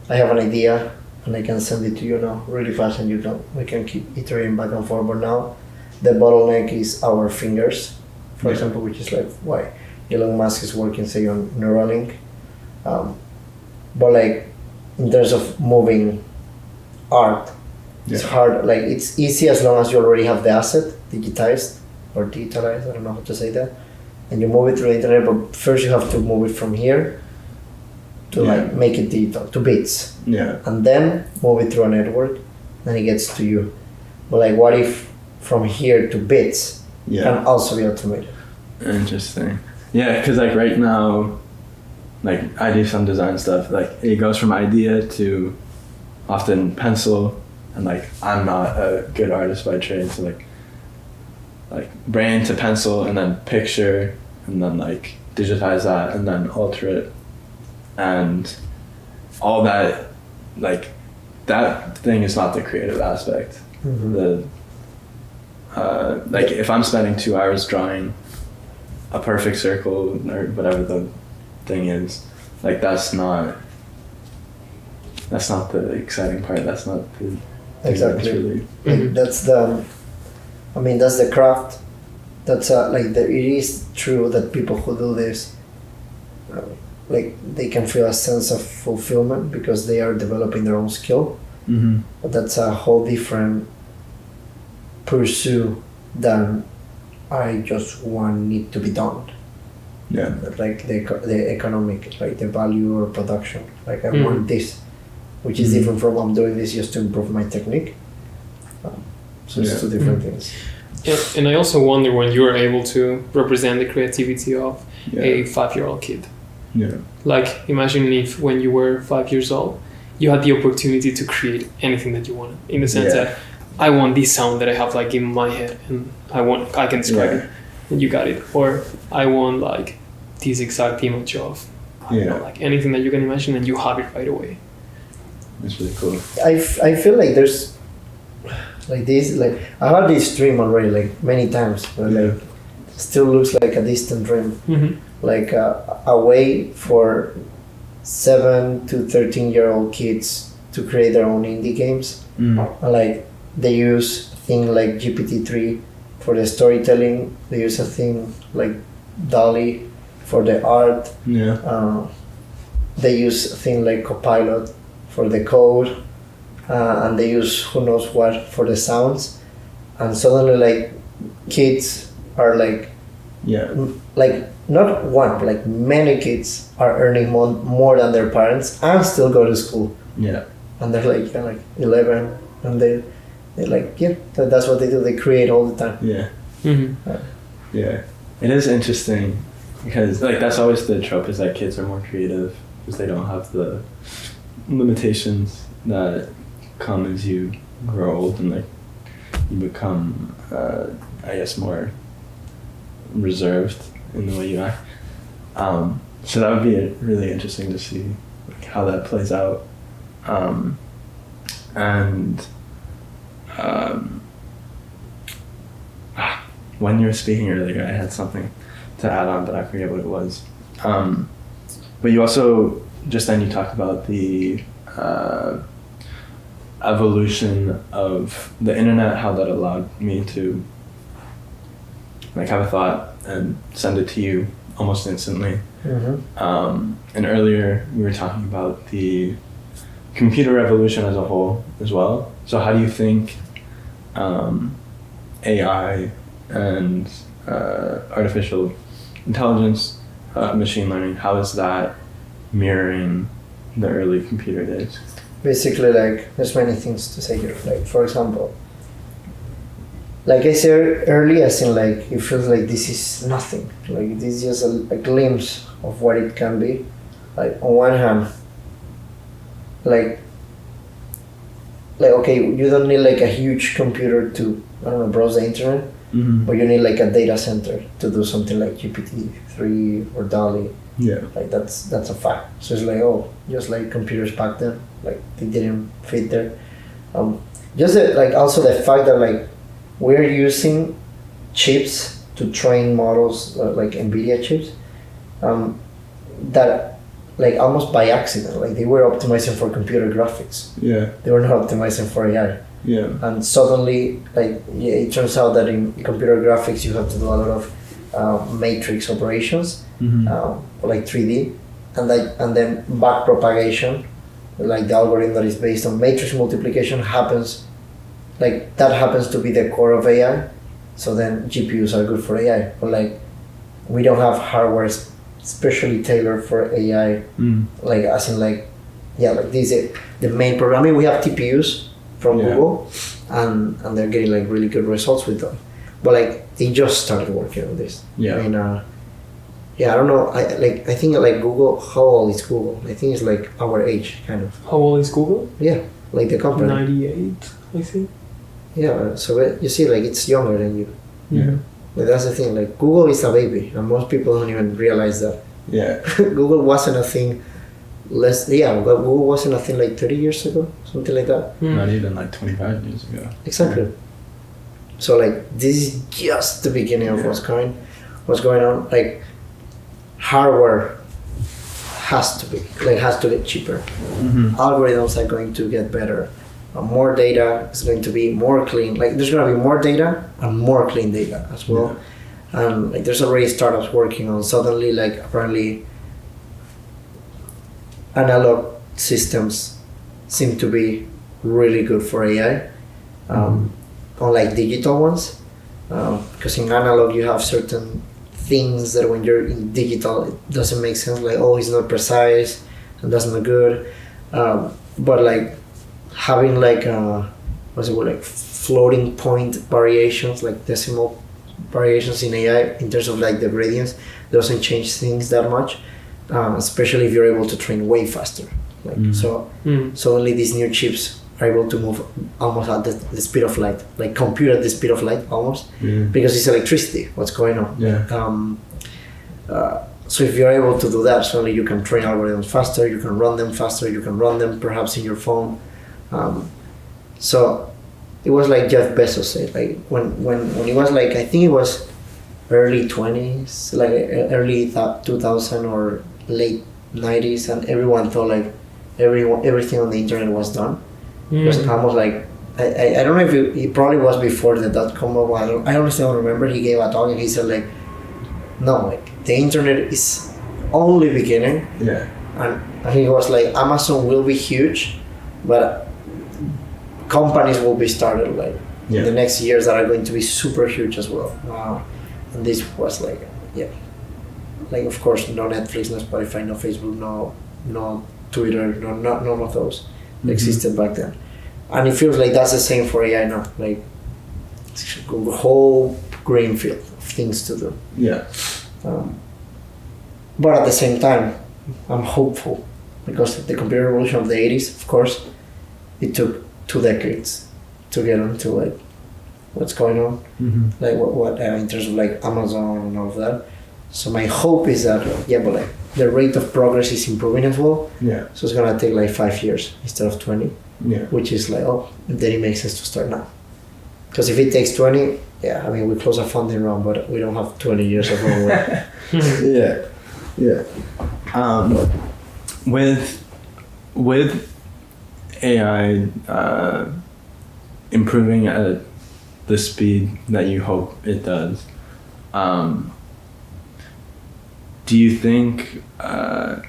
I have an idea and I can send it to you now really fast, and we can keep iterating back and forth. But now the bottleneck is our fingers, for example, which is like why Elon Musk is working, say, on Neuralink. But like in terms of moving art, it's hard. Like it's easy as long as you already have the asset digitized or digitalized. I don't know how to say that. And you move it through the internet, but first you have to move it from here to like make it digital to bits. Yeah. And then move it through a network, then it gets to you. But like, what if from here to bits can also be automated? Interesting. Yeah, because like right now, like I do some design stuff. Like it goes from idea to often pencil, and like I'm not a good artist by trade, so like brain to pencil, and then picture, and then like digitize that, and then alter it, and all that. Like that thing is not the creative aspect. The like if I'm spending 2 hours drawing a perfect circle or whatever the thing is, like that's not the exciting part. That's not the Exactly. really, like that's the craft. That's like it is true that people who do this, like they can feel a sense of fulfillment because they are developing their own skill. But that's a whole different pursuit than I just want it to be done. Yeah. like the economic, like the value or production. Like I want this, which is different from I'm doing this just to improve my technique. So it's two different things. And I also wonder when you're able to represent the creativity of a 5-year-old kid. Yeah. Like imagine if when you were 5 years old, you had the opportunity to create anything that you wanted. In the sense that I want this sound that I have like in my head, and I can describe it, and you got it. Or I want like this exact image of like anything that you can imagine, and you have it right away. That's really cool. I feel like there's like this, like I had this dream already like many times, but like still looks like a distant dream. Like a way for 7 to 13-year-old kids to create their own indie games. Like they use thing like GPT-3 for the storytelling. They use a thing like DALL-E for the art. They use a thing like Copilot for the code, and they use who knows what for the sounds. And suddenly like kids are like like not one, like many kids are earning more than their parents and still go to school. And they're like 11, and they're like that's what they do. They create all the time. It is interesting because like that's always the trope, is that kids are more creative because they don't have the limitations that come as you grow old and like you become I guess more reserved in the way you act. So that would be really interesting to see like how that plays out. When you were speaking earlier, I had something to add on, but I forget what it was. But you also, just then you talked about the evolution of the internet, how that allowed me to like have a thought and send it to you almost instantly. And earlier we were talking about the computer revolution as a whole as well. So how do you think AI and artificial intelligence, machine learning, how is that mirroring the early computer days? Basically, like there's many things to say here. Like for example, like I said earlier, as in like it feels like this is nothing. Like this is just a glimpse of what it can be. Like on one hand, like okay, you don't need like a huge computer to browse the internet, but you need like a data center to do something like GPT-3 or DALL-E. Like that's a fact. So it's like just like computers back then, like they didn't fit there. Just like also the fact that like we're using chips to train models like NVIDIA chips, that like almost by accident, like they were optimizing for computer graphics. They were not optimizing for AI. And suddenly, like it turns out that in computer graphics you have to do a lot of matrix operations, like 3D, and then back propagation, like the algorithm that is based on matrix multiplication happens to be the core of AI. So then GPUs are good for AI, but like we don't have hardware specially tailored for AI. Like as in like this is the main programming. We have TPUs from Google, and they're getting like really good results with them. But like they just started working on this. I mean, I don't know. I think like Google. How old is Google? I think it's like our age, kind of. How old is Google? Yeah, like the company. 98, I think. Yeah, so you see, like it's younger than you. But that's the thing. Like Google is a baby, and most people don't even realize that. Google wasn't a thing. Google wasn't a thing like 30 years ago, something like that. Not even like 25 years ago. Exactly. So like this is just the beginning of what's going on. Like hardware has to get cheaper. Algorithms are going to get better. More data is going to be more clean. Like there's going to be more data and more clean data as well. And like there's already startups working on suddenly like apparently analog systems seem to be really good for AI, unlike digital ones, because in analog you have certain things that when you're in digital, it doesn't make sense. Like, oh, it's not precise and that's not good. But like having like what's it called, like floating point variations, like decimal variations in AI in terms of like the gradients, doesn't change things that much, especially if you're able to train way faster. Like suddenly these new chips are able to move almost at the speed of light, like compute at the speed of light almost, because it's electricity. What's going on? So if you're able to do that, suddenly you can train algorithms faster, you can run them faster, you can run them perhaps in your phone. So it was like Jeff Bezos said, like when he was like, I think it was early 20s, like early 2000 or late 90s, and everyone thought like everything on the internet was done. It was almost like, I don't know if it probably was before the dot-com bubble. I honestly don't remember. He gave a talk and he said like, no, like the internet is only beginning. And he was like, Amazon will be huge, but companies will be started like in the next years that are going to be super huge as well. And this was like, like of course no Netflix, no Spotify, no Facebook, no Twitter, none of those existed back then. And it feels like that's the same for AI now. Like it's a whole green field of things to do. But at the same time, I'm hopeful because the computer revolution of the 80s, of course, it took 2 decades to get onto like what's going on, like what in terms of like Amazon and all of that. So my hope is that but like the rate of progress is improving as well. So it's gonna take like 5 years instead of 20. Which is like, then it makes sense to start now. Because if it takes 20, I mean, we close a funding round, but we don't have 20 years of runway. With AI improving at the speed that you hope it does, do you think, so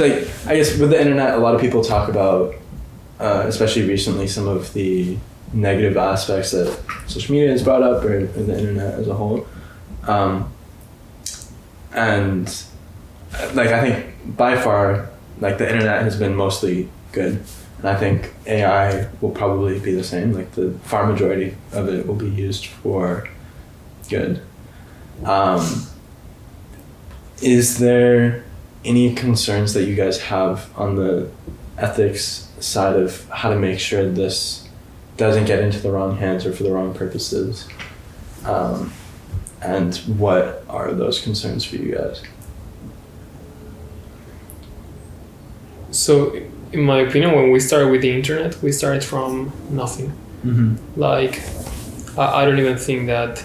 like, I guess with the internet, a lot of people talk about, especially recently, some of the negative aspects that social media has brought up, or the internet as a whole. And like, I think by far, like the internet has been mostly good. And I think AI will probably be the same. Like the far majority of it will be used for good. Is there any concerns that you guys have on the ethics side of how to make sure this doesn't get into the wrong hands or for the wrong purposes? And what are those concerns for you guys? So, in my opinion, when we started with the internet, we started from nothing. Like, I don't even think that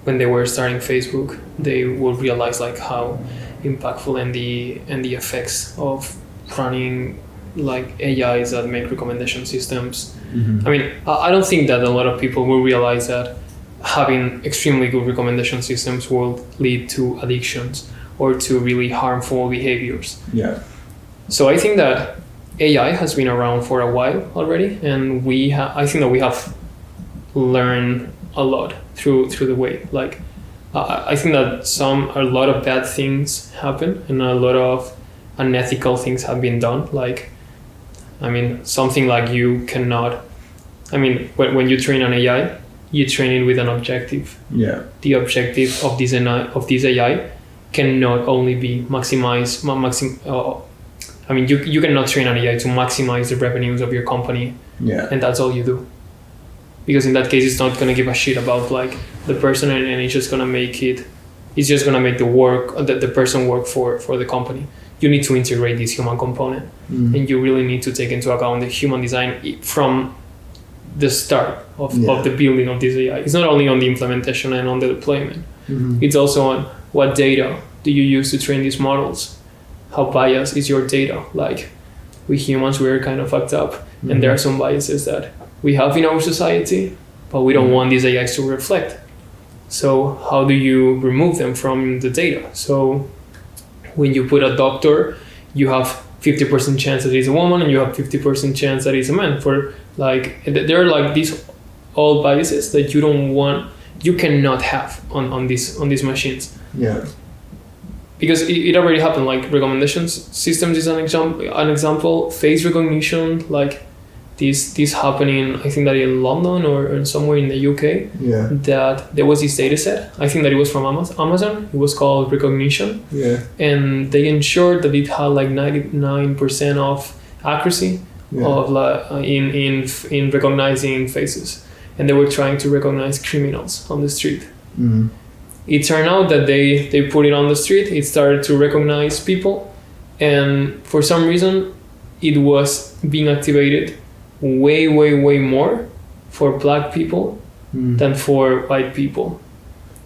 when they were starting Facebook, they would realize like how impactful and the effects of running like AIs that make recommendation systems. I mean, I don't think that a lot of people will realize that having extremely good recommendation systems will lead to addictions or to really harmful behaviors. So I think that AI has been around for a while already, and I think that we have learned a lot through the way. Like, I think that a lot of bad things happen and a lot of unethical things have been done. Like, I mean, something like when you train an AI, you train it with an objective. The objective of this AI cannot only be you cannot train an AI to maximize the revenues of your company. And that's all you do. Because in that case, it's not going to give a shit about like the person, and it's just going to make the person work for the company. You need to integrate this human component, and you really need to take into account the human design from the start of the building of this AI. It's not only on the implementation and on the deployment. It's also on what data do you use to train these models? How biased is your data? Like, we humans, we're kind of fucked up, and there are some biases that we have in our society, but we don't want these AIs to reflect. So how do you remove them from the data? So when you put a doctor, you have 50% chance that he's a woman, and you have 50% chance that he's a man. For like, there are like these old biases that you cannot have on these machines. Yeah. Because it already happened. Like recommendations systems is an example. Face recognition, like this happening, I think that in London or somewhere in the UK. Yeah. That there was this data set. I think that it was from Amazon. It was called Recognition. Yeah. And they ensured that it had like 99% of accuracy of like in recognizing faces, and they were trying to recognize criminals on the street. Mm-hmm. It turned out that they put it on the street. It started to recognize people, and for some reason, it was being activated way more for black people than for white people.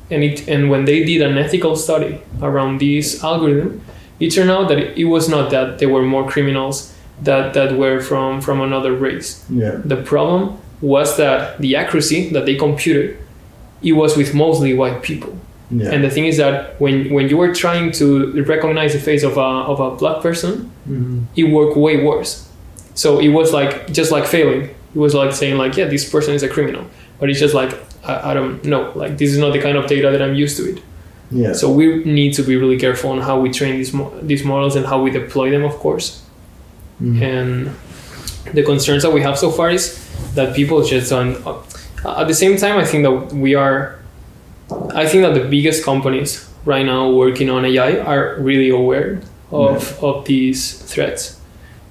And when they did an ethical study around this algorithm, it turned out that it was not that there were more criminals that were from another race. Yeah. The problem was that the accuracy that they computed, it was with mostly white people. Yeah. And the thing is that when you were trying to recognize the face of a black person, it worked way worse. So it was like just like failing. It was like saying like, yeah, this person is a criminal, but it's just like I don't know, like this is not the kind of data that I'm used to it. Yeah. So we need to be really careful on how we train these models and how we deploy them, of course. And the concerns that we have so far is that people just don't. At the same time, I think that the biggest companies right now working on AI are really aware of these threats,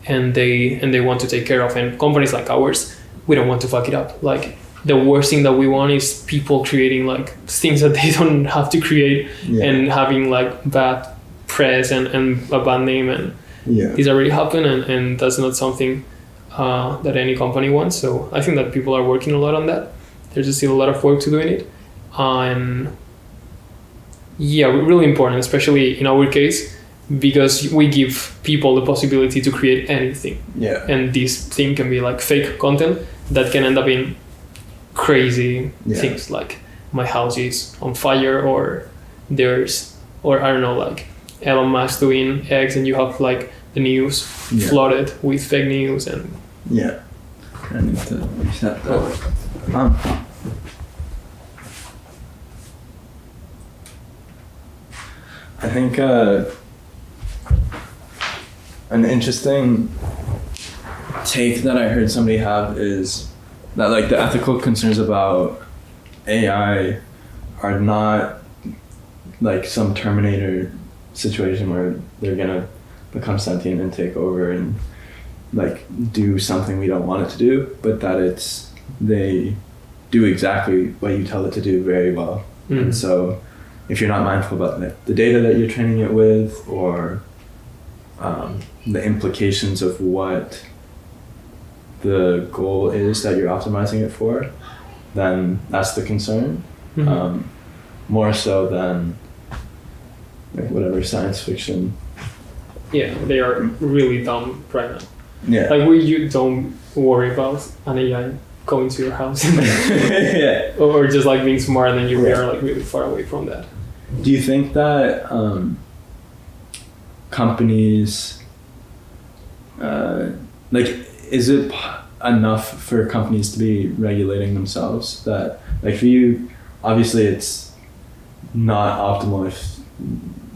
and they want to take care of. And companies like ours, we don't want to fuck it up. Like the worst thing that we want is people creating like things that they don't have to create and having like bad press and a bad name, and these already happen, and that's not something that any company wants. So I think that people are working a lot on that. There's just still a lot of work to do in it. And really important, especially in our case, because we give people the possibility to create anything. Yeah. And this thing can be like fake content that can end up in crazy things, like my house is on fire, or I don't know, like Elon Musk doing X, and you have like the news flooded with fake news. And I need to reset that. I think an interesting take that I heard somebody have is that like the ethical concerns about AI are not like some Terminator situation where they're gonna become sentient and take over and like do something we don't want it to do, but that they do exactly what you tell it to do very well. And so if you're not mindful about the data that you're training it with, or the implications of what the goal is that you're optimizing it for, then that's the concern. More so than like whatever science fiction. Yeah, they are really dumb right now. Yeah. Like you don't worry about an AI going to your house or just like being smarter than you. We are like really far away from that. Do you think that companies like, is it enough for companies to be regulating themselves? That like for you, obviously it's not optimal if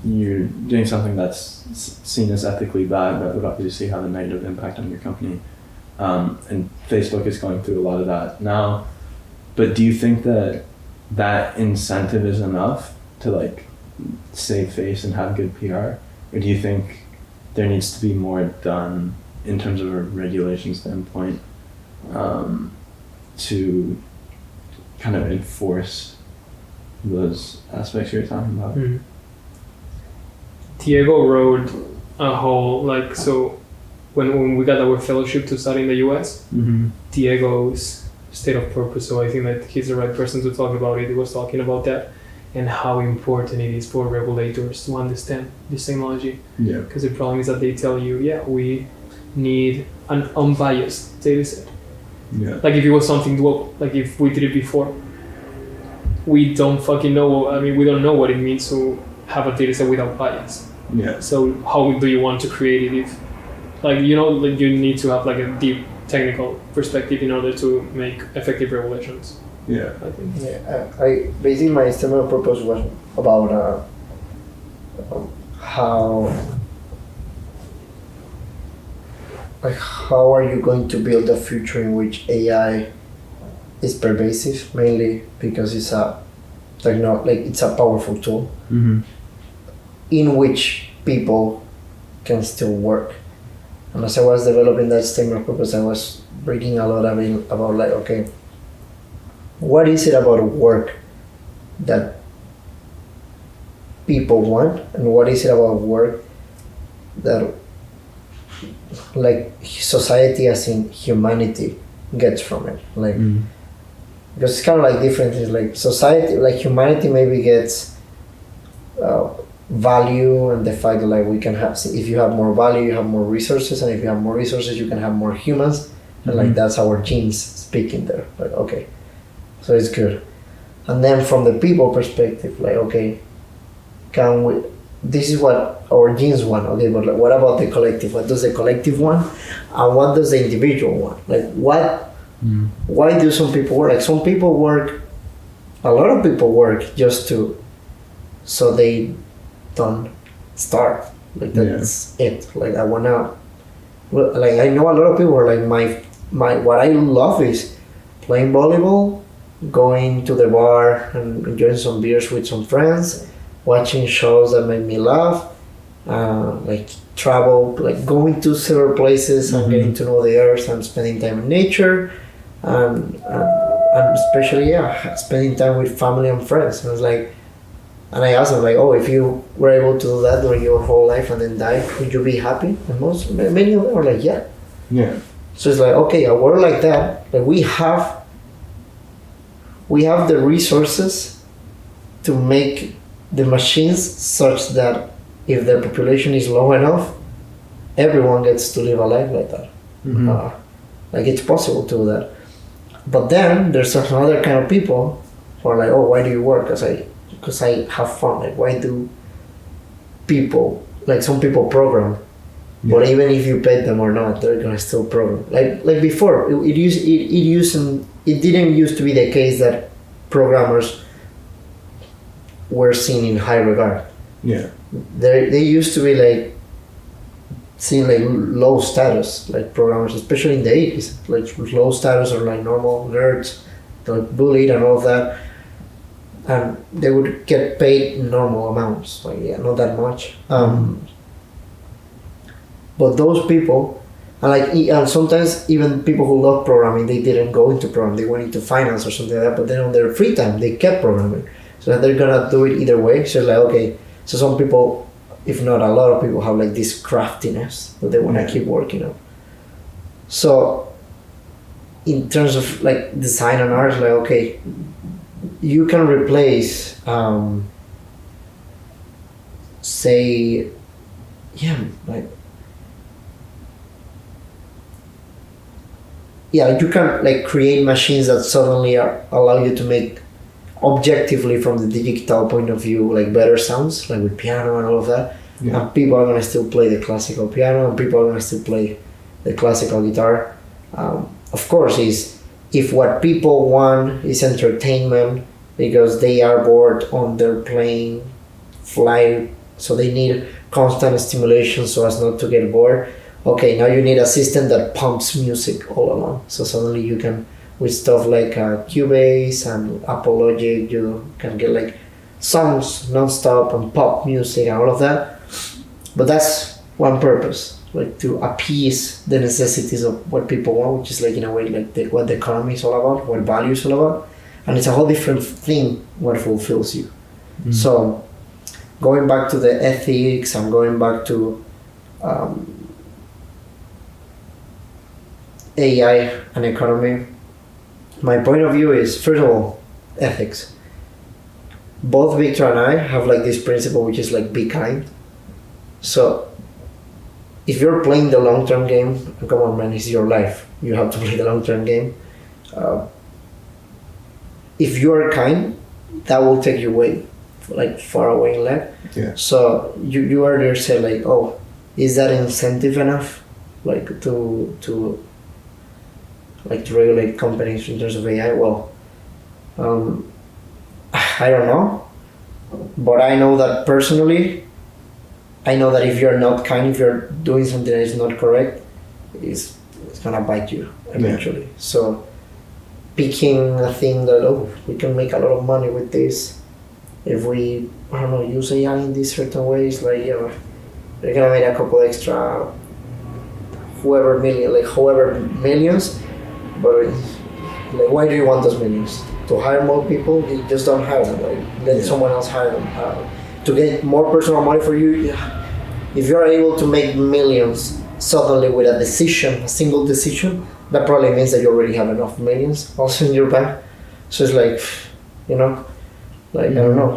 you're doing something that's seen as ethically bad, that would obviously have a negative impact on your company. And Facebook is going through a lot of that now. But do you think that incentive is enough to like save face and have good PR? Or do you think there needs to be more done in terms of a regulation standpoint to kind of enforce those aspects you're talking about? Diego wrote a whole, like, so when we got our fellowship to study in the US, Diego's state of purpose, so I think that he's the right person to talk about it. He was talking about that and how important it is for regulators to understand this technology. Yeah. Because the problem is that they tell you, we need an unbiased data set. Yeah. Like if it was something dual, like if we did it before, we don't fucking know. I mean, we don't know what it means to have a data set without bias. Yeah. So how do you want to create it if, like, you know, like you need to have like a deep technical perspective in order to make effective regulations. Yeah. I think. Yeah. I basically my statement of purpose was about how how are you going to build a future in which AI is pervasive, mainly because it's a it's a powerful tool in which people can still work. And as I was developing that statement of purpose, I was reading a lot about like, okay, what is it about work that people want, and what is it about work that like society as in humanity gets from it? Like because it's kind of like different things. Like society, like humanity maybe gets value, and the fact that like we can have, if you have more value, you have more resources, and if you have more resources, you can have more humans, and like that's our genes speaking there. Like okay, so it's good. And then from the people perspective, like okay, can we? This is what our genes want. Okay, but like, what about the collective? What does the collective want, and what does the individual want? Like what? Why do some people work? Like some people work. A lot of people work just so they don't starve. Like that's it. Like I wanna. Like I know a lot of people are like my. What I love is playing volleyball, going to the bar and enjoying some beers with some friends, watching shows that make me laugh, like travel, like going to several places and getting to know the earth and spending time in nature, and especially spending time with family and friends. And it's like, and I asked them like, oh, if you were able to do that during your whole life and then die, would you be happy? And many of them are like, yeah. So it's like, okay, a world like that, like we have the resources to make the machines such that if the population is low enough, everyone gets to live a life like that. Like it's possible to do that. But then there's another kind of people who are like, oh, why do you work? Because I have fun. Like why do people, like some people program, but even if you pay them or not, they're gonna still program. Like before, it didn't used to be the case that programmers were seen in high regard. They used to be like seen like low status, like programmers, especially in the 80s, like low status or like normal nerds, like bullied and all of that, and they would get paid normal amounts, like not that much. But those people, and sometimes even people who love programming, they didn't go into programming, they went into finance or something like that, but then on their free time they kept programming. So they're gonna do it either way. So it's like, okay, so some people, if not a lot of people, have like this craftiness that they wanna keep working on. So in terms of like design and art, like okay, you can replace say you can like create machines that suddenly allow you to make objectively from the digital point of view like better sounds, like with piano and all of that. And people are gonna still play the classical piano, and people are gonna still play the classical guitar. Of course, if what people want is entertainment because they are bored on their plane flight, so they need constant stimulation so as not to get bored. Okay, now you need a system that pumps music all along. So suddenly you can, with stuff like Cubase and Apple Logic, you can get like songs non-stop and pop music and all of that. But that's one purpose, like to appease the necessities of what people want, which is like in a way like what the economy is all about, what value is all about. And it's a whole different thing what fulfills you. So going back to the ethics and going back to AI and economy, my point of view is, first of all, ethics. Both Victor and I have like this principle, which is like be kind. So if you're playing the long-term game, come on man, it's your life. You have to play the long-term game. If you are kind, that will take you way, like far away in life. So you earlier said like, oh, is that incentive enough, like to regulate companies in terms of AI? Well, I don't know, but I know that personally, I know that if you're not kind, if you're doing something that is not correct, it's gonna bite you eventually. Yeah. So picking a thing that we can make a lot of money with this, if we use AI in these certain ways, like you're gonna make a couple extra, however millions, but like why do you want those millions? To hire more people? You just don't hire them. Like let someone else hire them. To get more personal money for you, if you're able to make millions suddenly with a single decision, that probably means that you already have enough millions also in your bank. So it's like, I don't know,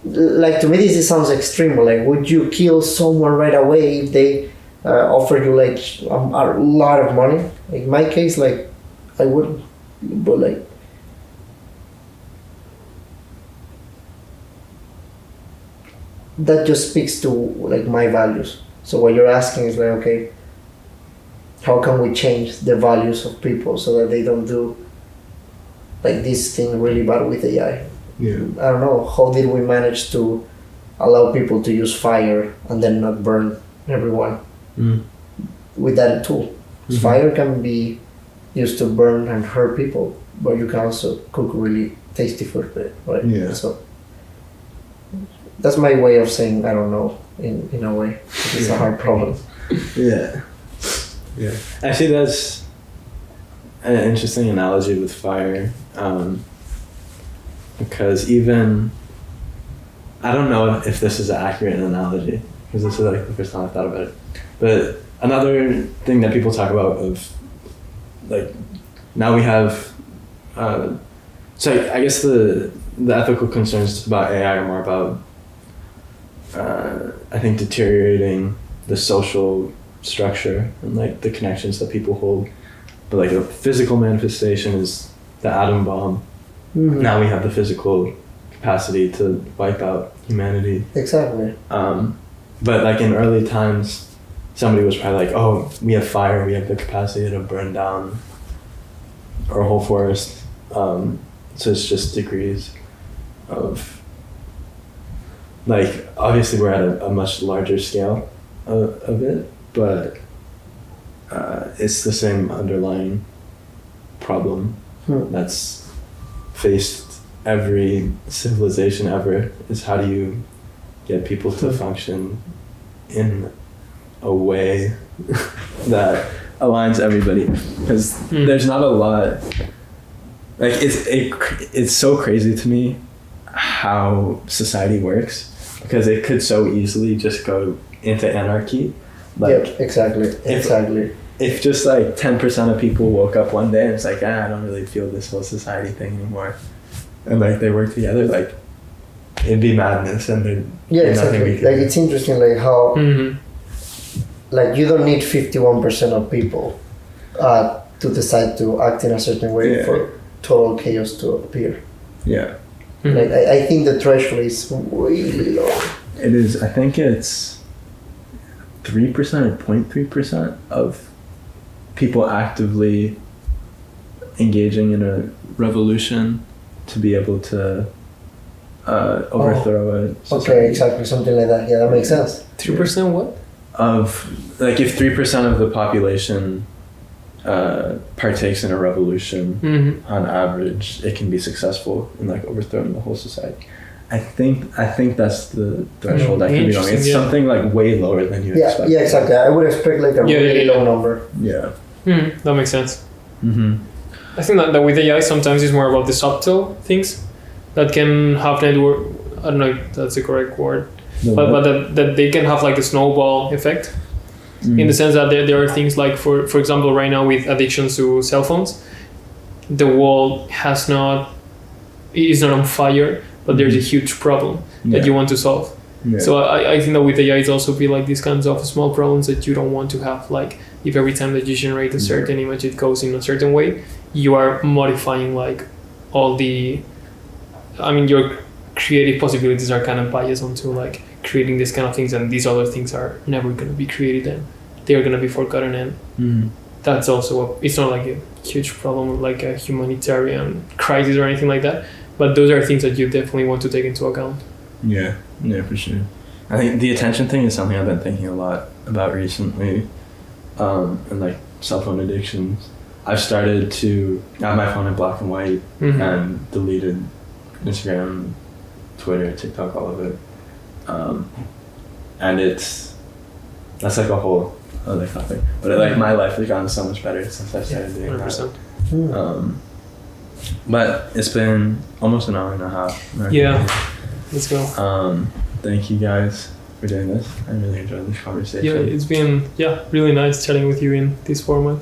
like to me this sounds extreme. Like, would you kill someone right away if they offer you like a lot of money? Like in my case, like I wouldn't, but like. That just speaks to like my values. So what you're asking is like, okay, how can we change the values of people so that they don't do like this thing really bad with AI? Yeah. I don't know, how did we manage to allow people to use fire and then not burn everyone with that tool? Mm-hmm. Fire can be used to burn and hurt people, but you can also cook really tasty food with it, right? Yeah. So that's my way of saying I don't know in a way. It's a hard problem. Yeah. Actually, that's an interesting analogy with fire, because even I don't know if this is an accurate analogy because this is like the first time I thought about it. But another thing that people talk about of like now we have so I guess the ethical concerns about AI are more about I think deteriorating the social structure and like the connections that people hold. But like a physical manifestation is the atom bomb. Mm-hmm. Now we have the physical capacity to wipe out humanity. Exactly. But like in early times, somebody was probably like, oh, we have fire, we have the capacity to burn down our whole forest. So it's just degrees of like, obviously we're at a much larger scale of it, but it's the same underlying problem that's faced every civilization ever, is how do you get people to function in a way that aligns everybody, because there's not a lot, like it's so crazy to me how society works, because it could so easily just go into anarchy. Like, yep, exactly. If just like 10% of people woke up one day and it's like, I don't really feel this whole society thing anymore, and like they work together, like it'd be madness, and there'd exactly. Nothing we like it's interesting like how like you don't need 51% of people to decide to act in a certain way for total chaos to appear. Yeah. Like I think the threshold is really low. It is. I think it's 3% or 0.3% of people actively engaging in a revolution to be able to overthrow it. Okay, exactly, something like that. Yeah, that makes sense. 3% what? Of like if 3% of the population partakes in a revolution, on average, it can be successful in like overthrowing the whole society. I think that's the threshold. I could be wrong. It's something like way lower than you expect. Yeah, exactly. I would expect like a really low number. Yeah. That makes sense. I think that with AI sometimes it's more about the subtle things that can have network. I don't know if that's the correct word, but that they can have like a snowball effect. In the sense that there are things like, for example, right now with addictions to cell phones, the world is not on fire, but there's a huge problem that you want to solve. Yeah. So I think that with AI it's also be like these kinds of small problems that you don't want to have. Like if every time that you generate a certain image it goes in a certain way, you are modifying like all the, your creative possibilities are kind of biased onto like creating these kind of things, and these other things are never going to be created and they're going to be forgotten, and that's also it's not like a huge problem like a humanitarian crisis or anything like that, but those are things that you definitely want to take into account. Yeah, for sure. I think the attention thing is something I've been thinking a lot about recently, and like cell phone addictions. I've started to have my phone in black and white and deleted Instagram, Twitter, TikTok, all of it. And that's like a whole other topic. But like my life has gotten so much better since I started doing 100%. that. But it's been almost an hour and a half. Yeah, let's go. Thank you guys for doing this. I really enjoyed this conversation. Yeah, it's been really nice chatting with you in this format.